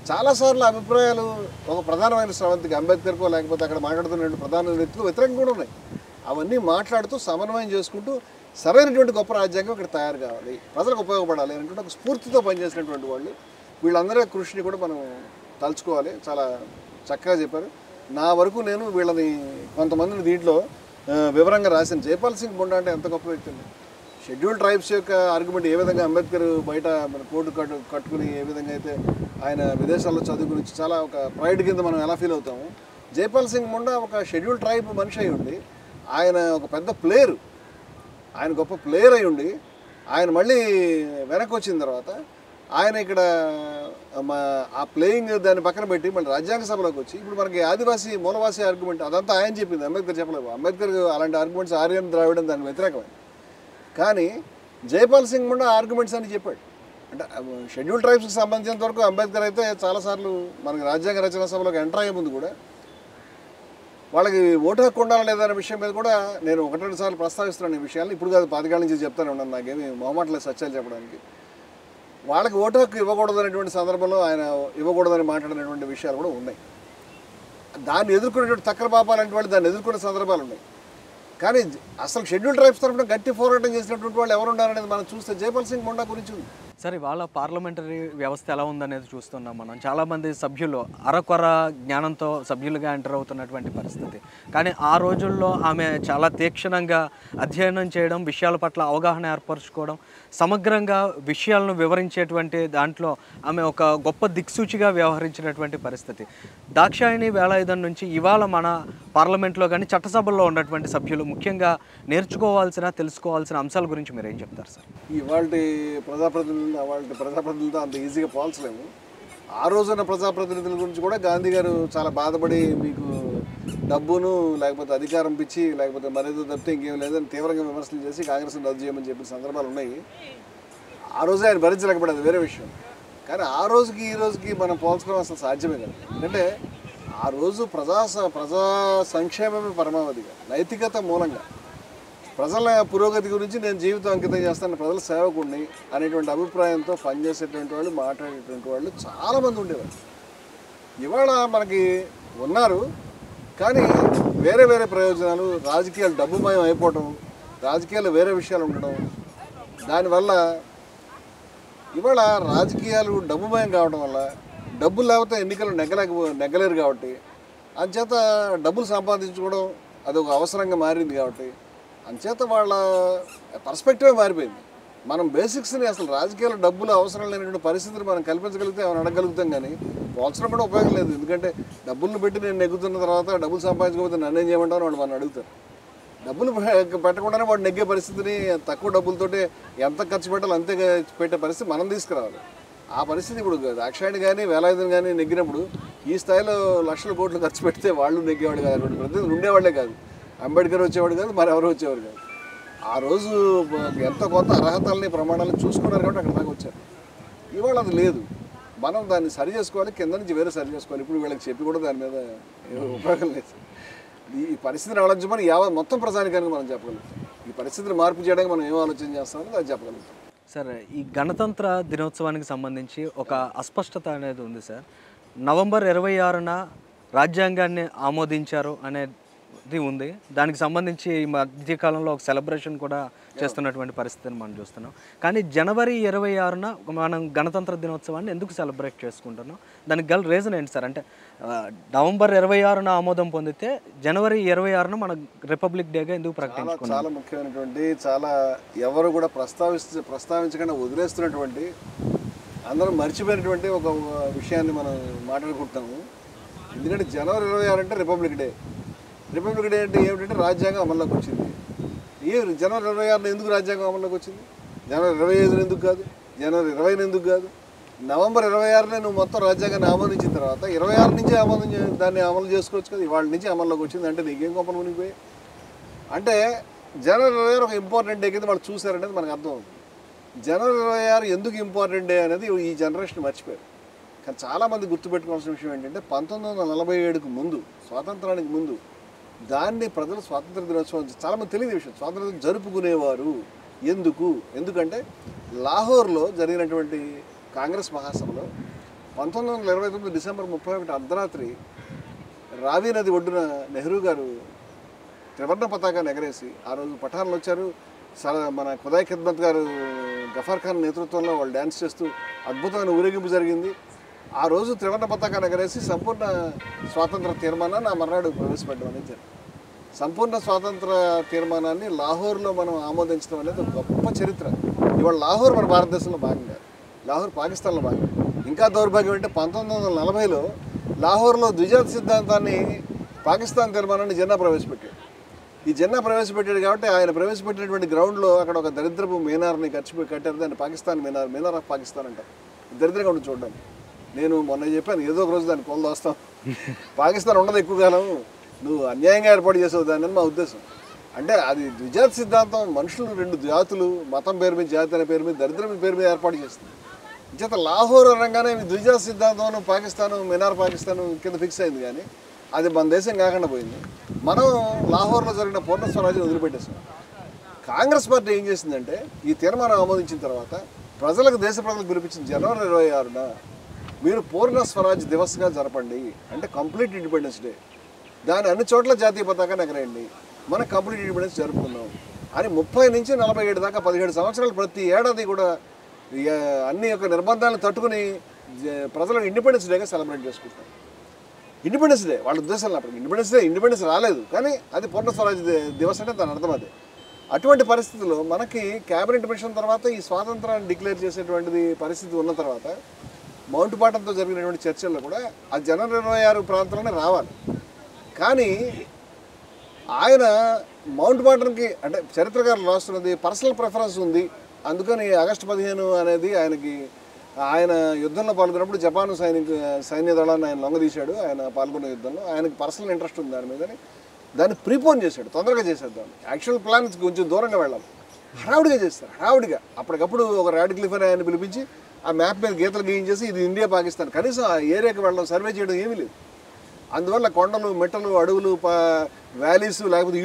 చాలాసార్లు అభిప్రాయాలు ఒక ప్రధానమైన స్రవంతికి అంబేద్కర్కో లేకపోతే అక్కడ మాట్లాడుతున్నటువంటి ప్రధాన వ్యక్తులు వ్యతిరేకంగా కూడా ఉన్నాయి. అవన్నీ మాట్లాడుతూ సమన్వయం చేసుకుంటూ సరైనటువంటి గొప్ప రాజ్యాంగం ఇక్కడ తయారు కావాలి, ప్రజలకు ఉపయోగపడాలి అనేటువంటి ఒక స్ఫూర్తితో పనిచేసినటువంటి వాళ్ళు వీళ్ళందరి కృషిని కూడా మనం తలుచుకోవాలి. చాలా చక్కగా చెప్పారు. నా వరకు నేను వీళ్ళని కొంతమందిని దీంట్లో వివరంగా రాశాను. జైపాల్ సింగ్ ముండా అంటే ఎంత గొప్ప వ్యక్తి అండి. షెడ్యూల్ ట్రైబ్స్ యొక్క ఆర్గ్యుమెంట్ ఏ విధంగా అంబేద్కర్ బయట మన కోర్టు కట్టుకుని ఏ విధంగా అయితే ఆయన విదేశాల్లో చదువుకుని చాలా ఒక ప్రైడ్ కింద మనం ఎలా ఫీల్ అవుతాము. జైపాల్ సింగ్ ముండా ఒక షెడ్యూల్ ట్రైబ్ మనిషి అయి ఉండి ఆయన ఒక పెద్ద ప్లేయరు, ఆయన గొప్ప ప్లేయర్ అయి ఉండి ఆయన మళ్ళీ వెనక్కి వచ్చిన తర్వాత ఆయన ఇక్కడ ఆ ప్లేయింగ్ దాన్ని పక్కన పెట్టి మళ్ళీ రాజ్యాంగ సభలోకి వచ్చి ఇప్పుడు మనకి ఆదివాసీ మూలవాసీ ఆర్గ్యుమెంట్ అదంతా ఆయన చెప్పింది, అంబేద్కర్ చెప్పలేదు. అంబేద్కర్ అలాంటి ఆర్గ్యుమెంట్స్ ఆర్యన్ ద్రావిడం దానికి వ్యతిరేకమైంది. కానీ జైపాల్ సింగ్ ముండా ఆర్గ్యుమెంట్స్ అని చెప్పాడు. అంటే షెడ్యూల్ ట్రైబ్స్కి సంబంధించినంత వరకు అంబేద్కర్ అయితే చాలాసార్లు మనకి రాజ్యాంగ రచనా సభలోకి ఎంటర్ అయ్యే ముందు కూడా వాళ్ళకి ఓటు హక్కు ఉండాలా లేదనే విషయం మీద కూడా నేను 1-2 సార్లు ప్రస్తావిస్తున్నాను. ఈ విషయాన్ని ఇప్పుడు కాదు 10 ఏళ్ళ నుంచి చెప్తానే ఉన్నాను. నాకేమి మొహమాటలేదు సత్యాలు చెప్పడానికి. వాళ్ళకి ఓటు హక్కు ఇవ్వకూడదు అనేటువంటి సందర్భంలో ఆయన ఇవ్వకూడదని మాట్లాడినటువంటి విషయాలు కూడా ఉన్నాయి. దాన్ని ఎదుర్కొనేటువంటి తక్కర పాపాలంటే వాళ్ళు దాన్ని ఎదుర్కొనే సందర్భాలు ఉన్నాయి. కానీ అసలు షెడ్యూల్ ట్రైబ్స్ తరఫున గట్టి పోరాటం చేసినటువంటి వాళ్ళు ఎవరు ఉన్నారనేది మనం చూస్తే జైపాల్ సింగ్ ముండా గురించి ఉంది. సరే, వాళ్ళ పార్లమెంటరీ వ్యవస్థ ఎలా ఉందనేది చూస్తున్నాం మనం. చాలామంది సభ్యులు అరకొర జ్ఞానంతో సభ్యులుగా ఎంటర్ అవుతున్నటువంటి పరిస్థితి. కానీ ఆ రోజుల్లో ఆమె చాలా తీక్షణంగా అధ్యయనం చేయడం, విషయాల పట్ల అవగాహన ఏర్పరచుకోవడం, సమగ్రంగా విషయాలను వివరించేటువంటి దాంట్లో ఆమె ఒక గొప్ప దిక్సూచిగా వ్యవహరించినటువంటి పరిస్థితి. దాక్షాయణి వేలాయుధన్ నుంచి ఇవాళ మన పార్లమెంట్లో కానీ చట్టసభల్లో ఉన్నటువంటి సభ్యులు ముఖ్యంగా నేర్చుకోవాల్సిన తెలుసుకోవాల్సిన అంశాల గురించి మీరు ఏం చెప్తారు సార్? ఇవాళ ప్రజాప్రతినిధులతో అంత ఈజీగా పోల్చలేము. ఆ రోజున ప్రజాప్రతినిధుల గురించి కూడా గాంధీ గారు చాలా బాధపడి మీకు డబ్బును లేకపోతే అధికారం పిచ్చి లేకపోతే మరేదో తప్పితే ఇంకేం లేదని తీవ్రంగా విమర్శలు చేసి కాంగ్రెస్ని రద్దు చేయమని చెప్పిన సందర్భాలు ఉన్నాయి. ఆ రోజే ఆయన భరించలేకపోతే వేరే విషయం. కానీ ఆ రోజుకి ఈ రోజుకి మనం పోల్చడం అసలు సాధ్యమే కాదు. ఎందుకంటే ఆ రోజు ప్రజా సంక్షేమమే పరమావధిగా నైతికత మూలంగా ప్రజల పురోగతి గురించి నేను జీవితం అంకితం చేస్తాను, ప్రజల సేవకుడిని అనేటువంటి అభిప్రాయంతో పనిచేసేటువంటి వాళ్ళు మాట్లాడేటువంటి వాళ్ళు చాలామంది ఉండేవారు. ఇవాళ మనకి ఉన్నారు కానీ వేరే వేరే ప్రయోజనాలు రాజకీయాలు డబ్బుమయం అయిపోవటం రాజకీయాలు వేరే విషయాలు ఉండడం, దానివల్ల ఇవాళ రాజకీయాలు డబ్బుమయం కావడం వల్ల డబ్బులు లేకపోతే ఎన్నికలు నెగ్గలేరు కాబట్టి అంచేత డబ్బులు సంపాదించుకోవడం అదొక అవసరంగా మారింది కాబట్టి అంచేత వాళ్ళ పర్స్పెక్టివే మారిపోయింది. మనం బేసిక్స్ని అసలు రాజకీయాలు డబ్బులు అవసరం లేనటువంటి పరిస్థితిని మనం కల్పించగలిగితే ఏమైనా అడగలుగుతాం, కానీ పోల్చడం కూడా ఉపయోగం లేదు. ఎందుకంటే డబ్బులు పెట్టి నేను నెగ్గుతున్న తర్వాత డబ్బులు సంపాదించకపోతే నన్నేం చేయమంటావు వాడు మనం అడుగుతారు. డబ్బులు పెట్టకుండానే వాడు నెగ్గే పరిస్థితిని తక్కువ డబ్బులతోటి ఎంత ఖర్చు పెట్టాలో అంతే పెట్టే పరిస్థితి మనం తీసుకురావాలి. ఆ పరిస్థితి ఇప్పుడు దాక్షాయణి కానీ వేలాయుధం కానీ నెగ్గినప్పుడు ఈ స్థాయిలో లక్షల కోట్లు ఖర్చు పెడితే వాళ్ళు నెగ్గేవాడు కాదు, అటువంటి ప్రతినిధులు ఉండేవాళ్ళే కాదు. అంబేద్కర్ వచ్చేవాడు కాదు, మరి ఎవరు వచ్చేవారు కాదు. ఆ రోజు ఎంత కొంత అర్హతల్ని ప్రమాణాలను చూసుకున్నారు కాబట్టి అక్కడ దాకా వచ్చారు. ఇవాళ అది లేదు. మనం దాన్ని సరి చేసుకోవాలి, కింద నుంచి వేరే సరి చేసుకోవాలి. ఇప్పుడు వీళ్ళకి చెప్పి కూడా దాని మీద ఉపయోగం లేదు. ఈ పరిస్థితిని ఆలోచించమని మొత్తం ప్రజానికానికి మనం చెప్పగలుగుతాం. ఈ పరిస్థితిని మార్పు చేయడానికి మనం ఏం ఆలోచన చేస్తామో అది చెప్పగలుగుతాం. సార్, ఈ గణతంత్ర దినోత్సవానికి సంబంధించి ఒక అస్పష్టత అనేది ఉంది సార్. నవంబర్ 26న రాజ్యాంగాన్ని ఆమోదించారు అనేది ఉంది. దానికి సంబంధించి ఈ మధ్యకాలంలో ఒక సెలబ్రేషన్ కూడా చేస్తున్నటువంటి పరిస్థితిని మనం చూస్తున్నాం. కానీ జనవరి 26న మనం గణతంత్ర దినోత్సవాన్ని ఎందుకు సెలబ్రేట్ చేసుకుంటున్నాం? దానికి గల రీజన్ ఏంటి సార్? అంటే నవంబర్ 26న ఆమోదం పొందితే జనవరి 26న మన రిపబ్లిక్ డేగా ఎందుకు ప్రకటించుకున్నాం? చాలా ముఖ్యమైనటువంటి, చాలా ఎవరు కూడా ప్రస్తావించకుండా వదిలేస్తున్నటువంటి, అందరం మర్చిపోయినటువంటి ఒక విషయాన్ని మనం మాట్లాడుకుంటున్నాము. ఎందుకంటే జనవరి 26 అంటే రిపబ్లిక్ డే. రిపబ్లిక్ డే అంటే ఏమిటంటే రాజ్యాంగం అమల్లోకి వచ్చింది. జనవరి 26న ఎందుకు రాజ్యాంగం అమల్లోకి వచ్చింది? జనవరి 25న ఎందుకు కాదు? జనవరి 20న ఎందుకు కాదు? నవంబర్ 26న నువ్వు మొత్తం రాజ్యాంగాన్ని ఆమోదించిన తర్వాత 26 నుంచే దాన్ని అమలు చేసుకోవచ్చు కదా. ఇవాళ నుంచి అమల్లోకి వచ్చింది అంటే నీకేం గొప్పలు మునిగిపోయి అంటే జనవరి 26 ఒక ఇంపార్టెంట్ డే కింద వాళ్ళు చూశారనేది మనకు అర్థం అవుతుంది. జనవరి 26 ఎందుకు ఇంపార్టెంట్ డే అనేది ఈ జనరేషన్ మర్చిపోయారు. కానీ చాలామంది గుర్తుపెట్టుకోవాల్సిన విషయం ఏంటంటే 1947కు ముందు, స్వాతంత్రానికి ముందు దాన్ని ప్రజలు స్వాతంత్ర దినోత్సవం చాలామంది తెలియని విషయం, స్వాతంత్రం జరుపుకునేవారు. ఎందుకంటే లాహోర్లో జరిగినటువంటి కాంగ్రెస్ మహాసభలో 1929 డిసెంబర్ 31 అర్ధరాత్రి రావి నది ఒడ్డున నెహ్రూ గారు త్రివర్ణ పతాకాన్ని ఎగరేసి, ఆ రోజు పఠాన్లు వచ్చారు, మన ఖుదాయ్ ఖిద్మత్ గారు గఫార్ ఖాన్ నేతృత్వంలో వాళ్ళు డ్యాన్స్ చేస్తూ అద్భుతమైన ఊరేగింపు జరిగింది. ఆ రోజు త్రివర్ణ పతాకాన్ని ఎగరేసి సంపూర్ణ స్వాతంత్ర తీర్మానాన్ని ఆ మర్నాడు ప్రవేశపెట్టడం అనేది జరిగింది. సంపూర్ణ స్వాతంత్ర తీర్మానాన్ని లాహోర్లో మనం ఆమోదించడం అనేది ఒక గొప్ప చరిత్ర. ఇవాళ లాహోర్ మన భారతదేశంలో భాగం కాదు, లాహోర్ పాకిస్తాన్లో భాగం. ఇంకా దౌర్భాగ్యం అంటే 1940లో లాహోర్లో ద్విజాతి సిద్ధాంతాన్ని, పాకిస్తాన్ తీర్మానాన్ని జిన్నా ప్రవేశపెట్టాడు. ఈ జిన్నా ప్రవేశపెట్టాడు కాబట్టి ఆయన ప్రవేశపెట్టినటువంటి గ్రౌండ్లో అక్కడ ఒక దరిద్రపు మీనార్ని కట్టారు. దాన్ని పాకిస్తాన్ మీనార్ ఆఫ్ పాకిస్తాన్ అంటారు. దరిద్రంగా ఉండి చూడడం. నేను మొన్న చెప్పాను, ఏదో ఒక రోజు దాన్ని కొలదోస్తాం. పాకిస్తాన్ ఉండదు ఎక్కువ కాలం, నువ్వు అన్యాయంగా ఏర్పాటు చేసావు దాన్ని అని మా ఉద్దేశం. అంటే అది ద్విజాతి సిద్ధాంతం, మనుషులు రెండు జాతులు, మతం పేరు మీద, జాతి అనే పేరు మీద, దరిద్రం పేరు మీద ఏర్పాటు చేస్తుంది. చేత లాహోర్ అనగానే ద్విజాతి సిద్ధాంతం పాకిస్తాను, మినార్ పాకిస్తాను కింద ఫిక్స్ అయింది. కానీ అది మన దేశం కాకుండా పోయింది. మనం లాహోర్లో జరిగిన పూర్ణ స్వరాజ్యం వదిలిపెట్టేసాం. కాంగ్రెస్ పార్టీ ఏం చేసిందంటే ఈ తీర్మానం ఆమోదించిన తర్వాత దేశ ప్రజలకు పిలిపించిన జనవరి 26న మీరు పూర్ణ స్వరాజ్ దివస్గా జరపండి, అంటే కంప్లీట్ ఇండిపెండెన్స్ డే. దాని అన్ని చోట్ల జాతీయ పతాకాన్ని ఎగరేయండి, మనం కంప్లీట్ ఇండిపెండెన్స్ జరుపుకుందాం అని 30 నుంచి 47 దాకా 17 సంవత్సరాలు ప్రతి ఏడాది కూడా అన్ని యొక్క నిర్బంధాలను తట్టుకుని ప్రజలను ఇండిపెండెన్స్ డేగా సెలబ్రేట్ చేసుకుంటాం. ఇండిపెండెన్స్ డే వాళ్ళ ఉద్దేశంలో అప్పటికి ఇండిపెండెన్స్ రాలేదు, కానీ అది పూర్ణ స్వరాజ్ దివస్ అంటే దాని అర్థం అదే. అటువంటి పరిస్థితుల్లో మనకి క్యాబినెట్ మిషన్ తర్వాత ఈ స్వాతంత్రాన్ని డిక్లేర్ చేసేటువంటిది పరిస్థితి ఉన్న తర్వాత మౌంట్ బాటన్తో జరిగినటువంటి చర్చల్లో కూడా ఆ జనవరి 26 ప్రాంతంలోనే రావాలి. కానీ ఆయన మౌంట్ బాటన్కి అంటే చరిత్రకారులు రాస్తున్నది పర్సనల్ ప్రిఫరెన్స్ ఉంది, అందుకని ఆగస్టు 15 అనేది ఆయన యుద్ధంలో పాల్గొన్నప్పుడు జపాను సైన్య దళాన్ని ఆయన లొంగదీశాడు. ఆయన పాల్గొన్న యుద్ధంలో ఆయనకి పర్సనల్ ఇంట్రెస్ట్ ఉంది దాని మీదని, దాన్ని ప్రీపోన్ చేశాడు, తొందరగా చేసేద్దాం. యాక్చువల్ ప్లాన్ కొంచెం దూరంగా వెళ్ళాలి, హడావుడిగా చేస్తారు. హడావుడిగా అప్పటికప్పుడు ఒక రాడిక్లిఫ్ అని ఆయన పిలిపించి ఆ మ్యాప్ మీద గీతలు గీయించేసి ఇది ఇండియా పాకిస్తాన్, కనీసం ఆ ఏరియాకి వెళ్ళడం, సర్వే చేయడం ఏమీ లేదు. అందువల్ల కొండలు, మెట్టలు, అడవులు, వ్యాలీస్, లేకపోతే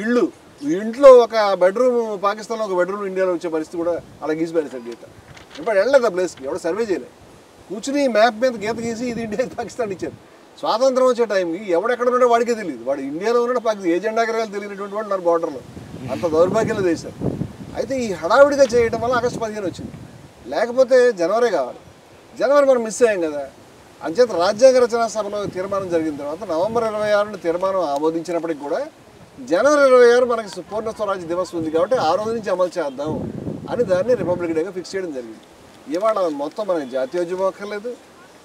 ఇంట్లో ఒక బెడ్రూమ్ పాకిస్తాన్లో, ఒక బెడ్రూమ్ ఇండియాలో వచ్చే పరిస్థితి కూడా అలా గీసిపోయారు సార్ గీత. ఇప్పుడు వెళ్ళలేదు ఆ ప్లేస్కి, ఎవడో సర్వే చేయలేదు. కూర్చుని మ్యాప్ మీద గీత గీసి ఇది ఇండియా పాకిస్తాన్ ఇచ్చారు. స్వాతంత్రం వచ్చే టైంకి ఎవడెక్కడ ఉన్నాడో వాడికే తెలియదు. వాడు ఇండియాలో ఉన్నాడో పాకిస్తాన్ ఏ జెండా ఎగరగాలి తెలియనటువంటి వాడు ఉన్నారు బార్డర్లో. అంత దౌర్భాగ్యంలో చేశారు. అయితే ఈ హడావిడిగా చేయడం వల్ల ఆగస్టు 15 వచ్చింది. లేకపోతే జనవరి కావాలి. జనవరి మనం మిస్ అయ్యాం కదా. అంచేత రాజ్యాంగ రచనా సభలో తీర్మానం జరిగిన తర్వాత నవంబర్ 26న తీర్మానం ఆమోదించినప్పటికి కూడా జనవరి 26 మనకి పూర్ణ స్వరాజ్య దివస్ ఉంది కాబట్టి ఆ రోజు నుంచి అమలు చేద్దాం అని దాన్ని రిపబ్లిక్ డేగా ఫిక్స్ చేయడం జరిగింది. ఇవాళ మొత్తం మనకి జాతీయోద్యమం అక్కర్లేదు,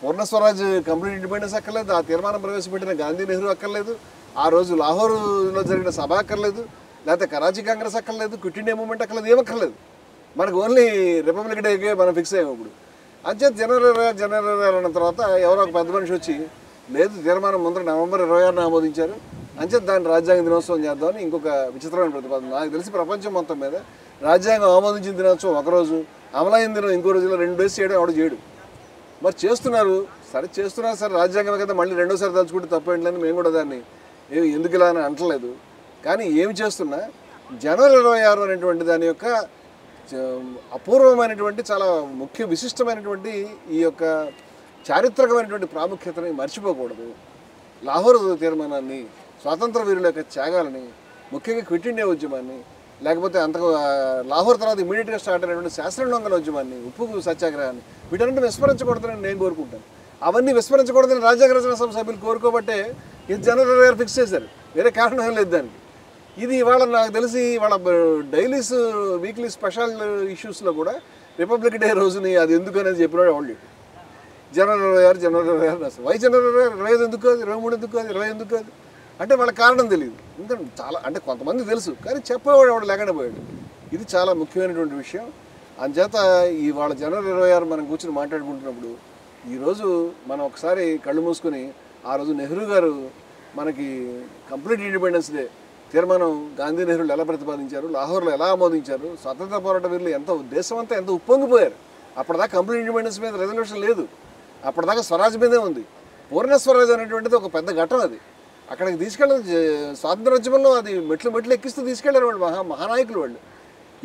పూర్ణ స్వరాజ్ కంప్లీట్ ఇండిపెండెన్స్ అక్కర్లేదు, ఆ తీర్మానం ప్రవేశపెట్టిన గాంధీ నెహ్రూ అక్కర్లేదు, ఆ రోజు లాహోర్లో జరిగిన సభ అక్కర్లేదు, లేకపోతే కరాచీ కాంగ్రెస్ అక్కర్లేదు, క్విట్ ఇండియా మూవ్మెంట్ అక్కర్లేదు, ఏమక్కర్లేదు. మనకు ఓన్లీ రిపబ్లిక్ డేకే మనం ఫిక్స్ అయ్యాం. ఇప్పుడు అంచేత జనవరి 26 అన్న తర్వాత ఎవరో ఒక పెద్ద మనిషి వచ్చి లేదు తీర్మానం ముందర నవంబర్ 26న ఆమోదించారు, అంచేత దాన్ని రాజ్యాంగ దినోత్సవం చేద్దామని ఇంకొక విచిత్రమైన ప్రతిపాదన. నాకు తెలిసి ప్రపంచం మొత్తం మీద రాజ్యాంగం ఆమోదించిన దినోత్సవం ఒకరోజు, అమలైన దినం ఇంకో రోజులో 2 డేస్ చేయడం ఎవడు చేయడు. మరి చేస్తున్నారు సరే రాజ్యాంగం కదా మళ్ళీ రెండోసారి తలుచుకుంటే తప్పేంటని మేము కూడా దాన్ని ఎందుకు ఇలా అని అంటలేదు. కానీ ఏమి చేస్తున్నా జనవరి 26 అనేటువంటి దాని యొక్క అపూర్వమైనటువంటి చాలా ముఖ్య విశిష్టమైనటువంటి ఈ యొక్క చారిత్రకమైనటువంటి ప్రాముఖ్యతని మర్చిపోకూడదు. లాహోర్ తీర్మానాన్ని, స్వాతంత్ర వీరుల యొక్క త్యాగాలని, ముఖ్యంగా క్విట్ ఇండియా ఉద్యమాన్ని, లేకపోతే అంతకు లాహోర్ తర్వాత ఇమీడియట్గా స్టార్ట్ అయినటువంటి శాస్త్రోల్లంఘన ఉద్యమాన్ని, ఉప్పు సత్యాగ్రహాన్ని, వీటన్నింటినీ విస్మరించకూడదని నేను కోరుకుంటాను. అవన్నీ విస్మరించకూడదని రాజ్యాంగ రచనా సభ సభ్యులు కోరుకోబట్టే ఇది జనవరి 26 ఫిక్స్ చేశారు. వేరే కారణం ఏం లేదు దానికి. ఇది ఇవాళ నాకు తెలిసి వాళ్ళ డైలీస్ వీక్లీ స్పెషల్ ఇష్యూస్లో కూడా రిపబ్లిక్ డే రోజుని అది ఎందుకు అనేది చెప్పినాడు వాళ్ళు. జనవరి 26 అసలు వై జనవరి 25 ఎందుకు కాదు, 23 ఎందుకు కాదు, 20 ఎందుకు కాదు అంటే వాళ్ళ కారణం తెలియదు. ఇంకా చాలా అంటే కొంతమంది తెలుసు కానీ చెప్పేవాడు ఎవడు లేకుండా పోయాడు. ఇది చాలా ముఖ్యమైనటువంటి విషయం. అందుచేత ఇవాళ జనవరి 26 మనం కూర్చొని మాట్లాడుకుంటున్నప్పుడు ఈరోజు మనం ఒకసారి కళ్ళు మూసుకొని ఆ రోజు నెహ్రూ గారు మనకి కంప్లీట్ ఇండిపెండెన్స్ డే తీర్మానం గాంధీ నెహ్రూలు ఎలా ప్రతిపాదించారు, లాహోర్లో ఎలా ఆమోదించారు, స్వతంత్ర పోరాట వీరులు దేశం అంతా ఎంత ఉప్పొంగిపోయారు. అప్పటిదాకా కంప్లీట్ ఇండిపెండెన్స్ మీద రెజల్యూషన్ లేదు, అప్పటిదాకా స్వరాజ్ మీదే ఉంది. పూర్ణ స్వరాజ్ అనేటువంటిది ఒక పెద్ద ఘట్టం. అది అక్కడికి తీసుకెళ్ళి స్వాతంత్రోద్యమంలో అది మెట్లు ఎక్కిస్తూ తీసుకెళ్లారు వాళ్ళు, మహానాయకులు వాళ్ళు.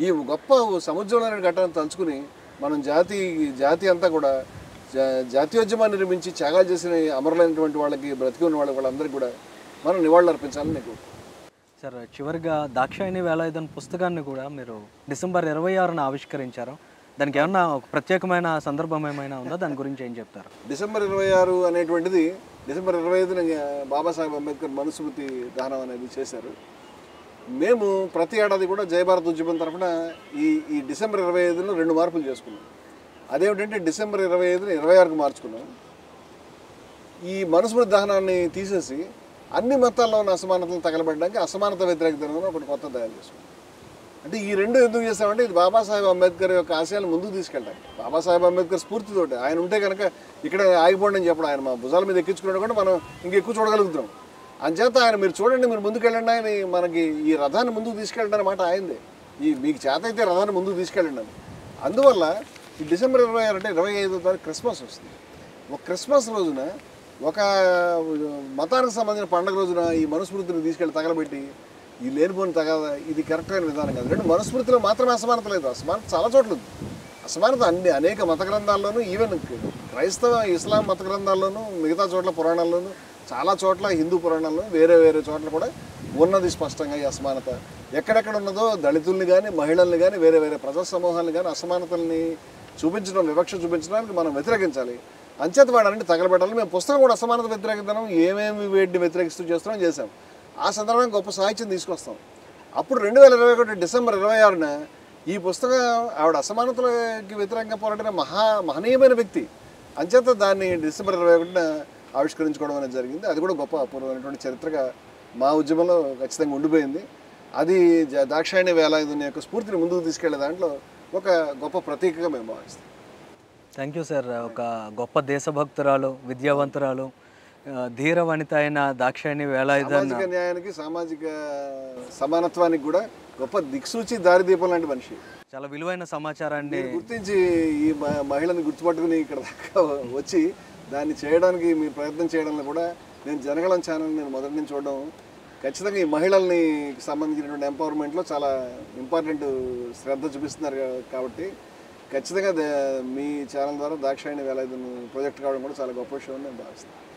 ఈ గొప్ప సముద్రంలో అనే ఘట్టాన్ని తలుచుకుని మనం జాతి అంతా కూడా జాతీయోద్యమాన్ని నిర్మించి త్యాగాలు చేసిన అమరులైనటువంటి వాళ్ళకి, బ్రతికి ఉన్న వాళ్ళందరికీ కూడా మనం నివాళులు అర్పించాలని నీకు. సార్ చివరిగా దాక్షాయణి వేలాయుధన్ పుస్తకాన్ని కూడా మీరు డిసెంబర్ 26న ఆవిష్కరించారు. దానికి ఏమన్నా ఒక ప్రత్యేకమైన సందర్భం ఏమైనా ఉందా, దాని గురించి ఏం చెప్తారు? డిసెంబర్ 26 అనేటువంటిది డిసెంబర్ 25న బాబాసాహెబ్ అంబేద్కర్ మనుస్మృతి దానం అనేది చేశారు. మేము ప్రతి ఏడాది కూడా జయభారత్ ఉద్యమం తరఫున ఈ డిసెంబర్ 25లో 2 మార్పులు చేసుకున్నాం. అదేమిటంటే డిసెంబర్ 25ని 26కు మార్చుకున్నాం. ఈ మనుస్మృతి దహనాన్ని తీసేసి అన్ని మతాల్లో ఉన్న అసమానతలు తగలబడడానికి అసమానత వ్యతిరేక దినం ఒకటి కొత్త తయారు చేసుకున్నాం. అంటే ఈ రెండు ఎందుకు చేస్తామంటే ఇది బాబాసాహెబ్ అంబేద్కర్ యొక్క ఆశయాలు ముందుకు తీసుకెళ్ళాలి. బాబాసాహెబ్ అంబేద్కర్ స్ఫూర్తితోటి ఆయన ఉంటే కనుక ఇక్కడ ఆగిపోండి అని చెప్పడం, ఆయన మా భుజాల మీద ఎక్కించుకున్నాడు కూడా మనం ఇంకెక్కువ చూడగలుగుతున్నాం. అంచేత ఆయన మీరు చూడండి, మీరు ముందుకు వెళ్ళండి, ఆయన మనకి ఈ రథాన్ని ముందుకు తీసుకెళ్ళండి అన్నమాట ఆయనదే. మీకు చేత అయితే రథాన్ని ముందుకు తీసుకెళ్ళండి అని. అందువల్ల ఈ డిసెంబర్ 26 అంటే 25వ తారీఖు క్రిస్మస్ వస్తుంది. ఒక క్రిస్మస్ రోజున ఒక మతానికి సంబంధించిన పండుగ రోజున ఈ మనుస్మృతిని తీసుకెళ్ళి తగలబెట్టి ఈ లేనిపోని ఇది కరెక్ట్ అయిన విధానం కాదు. రెండు మనుస్మృతిలో మాత్రమే అసమానత లేదు, అసమానత చాలా చోట్ల ఉంది. అసమానత అనేక మత గ్రంథాల్లోనూ, ఈవెన్ క్రైస్తవ ఇస్లాం మత గ్రంథాల్లోనూ, మిగతా చోట్ల పురాణాల్లోనూ, చాలా చోట్ల హిందూ పురాణాల్లో వేరే చోట్ల కూడా ఉన్నది స్పష్టంగా ఈ అసమానత. ఎక్కడెక్కడ ఉన్నదో దళితుల్ని కానీ, మహిళల్ని కానీ, వేరే ప్రజా సమూహాలను కానీ అసమానతల్ని చూపించడం, వివక్ష చూపించడానికి మనం వ్యతిరేకించాలి. అంచేత వాడన్నీ తగలబెట్టాలి. మేము పుస్తకం కూడా అసమానత వ్యతిరేకిద్దాం, ఏమేమి వేటిని వ్యతిరేకిస్తూ చేసాం. ఆ సందర్భంగా గొప్ప సాహిత్యం తీసుకొస్తాం. అప్పుడు 2021 డిసెంబర్ 26న ఈ పుస్తకం ఆవిడ అసమానతలకి వ్యతిరేకంగా పోరాడిన మహనీయమైన వ్యక్తి. అంచేత దాన్ని డిసెంబర్ 21న ఆవిష్కరించుకోవడం అనేది జరిగింది. అది కూడా గొప్ప అపూర్వమైనటువంటి చరిత్రగా మా ఉద్యమంలో ఖచ్చితంగా ఉండిపోయింది. అది దాక్షాయణి వేలాయుధుని యొక్క స్ఫూర్తిని ముందుకు తీసుకెళ్లే దాంట్లో ఒక గొప్ప ప్రతీకగా మేము భావిస్తాం. Thank you sir. ఒక గొప్ప దేశభక్తురాలు, విద్యావంతురాలు, ధీర వనిత అయిన దాక్షాయణి వేలాయుధన్ సామాజిక న్యాయానికి, సామాజిక సమానత్వానికి కూడా గొప్ప దిక్సూచి, దారిదీపం లాంటి మనిషి. చాలా విలువైన సమాచారాన్ని గుర్తించి ఈ మహిళని గుర్తుపట్టుకుని ఇక్కడ దాకా వచ్చి దాన్ని చేయడానికి మీరు ప్రయత్నం చేయడంలో కూడా నేను జనగళం ఛానల్ నేను మొదటి నుంచి చూడడం, ఖచ్చితంగా ఈ మహిళల్ని సంబంధించినటువంటి ఎంపవర్మెంట్లో చాలా ఇంపార్టెంట్ శ్రద్ధ చూపిస్తున్నారు. కాబట్టి ఖచ్చితంగా మీ ఛానల్ ద్వారా దాక్షాయణి వేలాయుధన్ ప్రాజెక్ట్ కావడం కూడా చాలా గొప్ప విషయం నేను భావిస్తాను.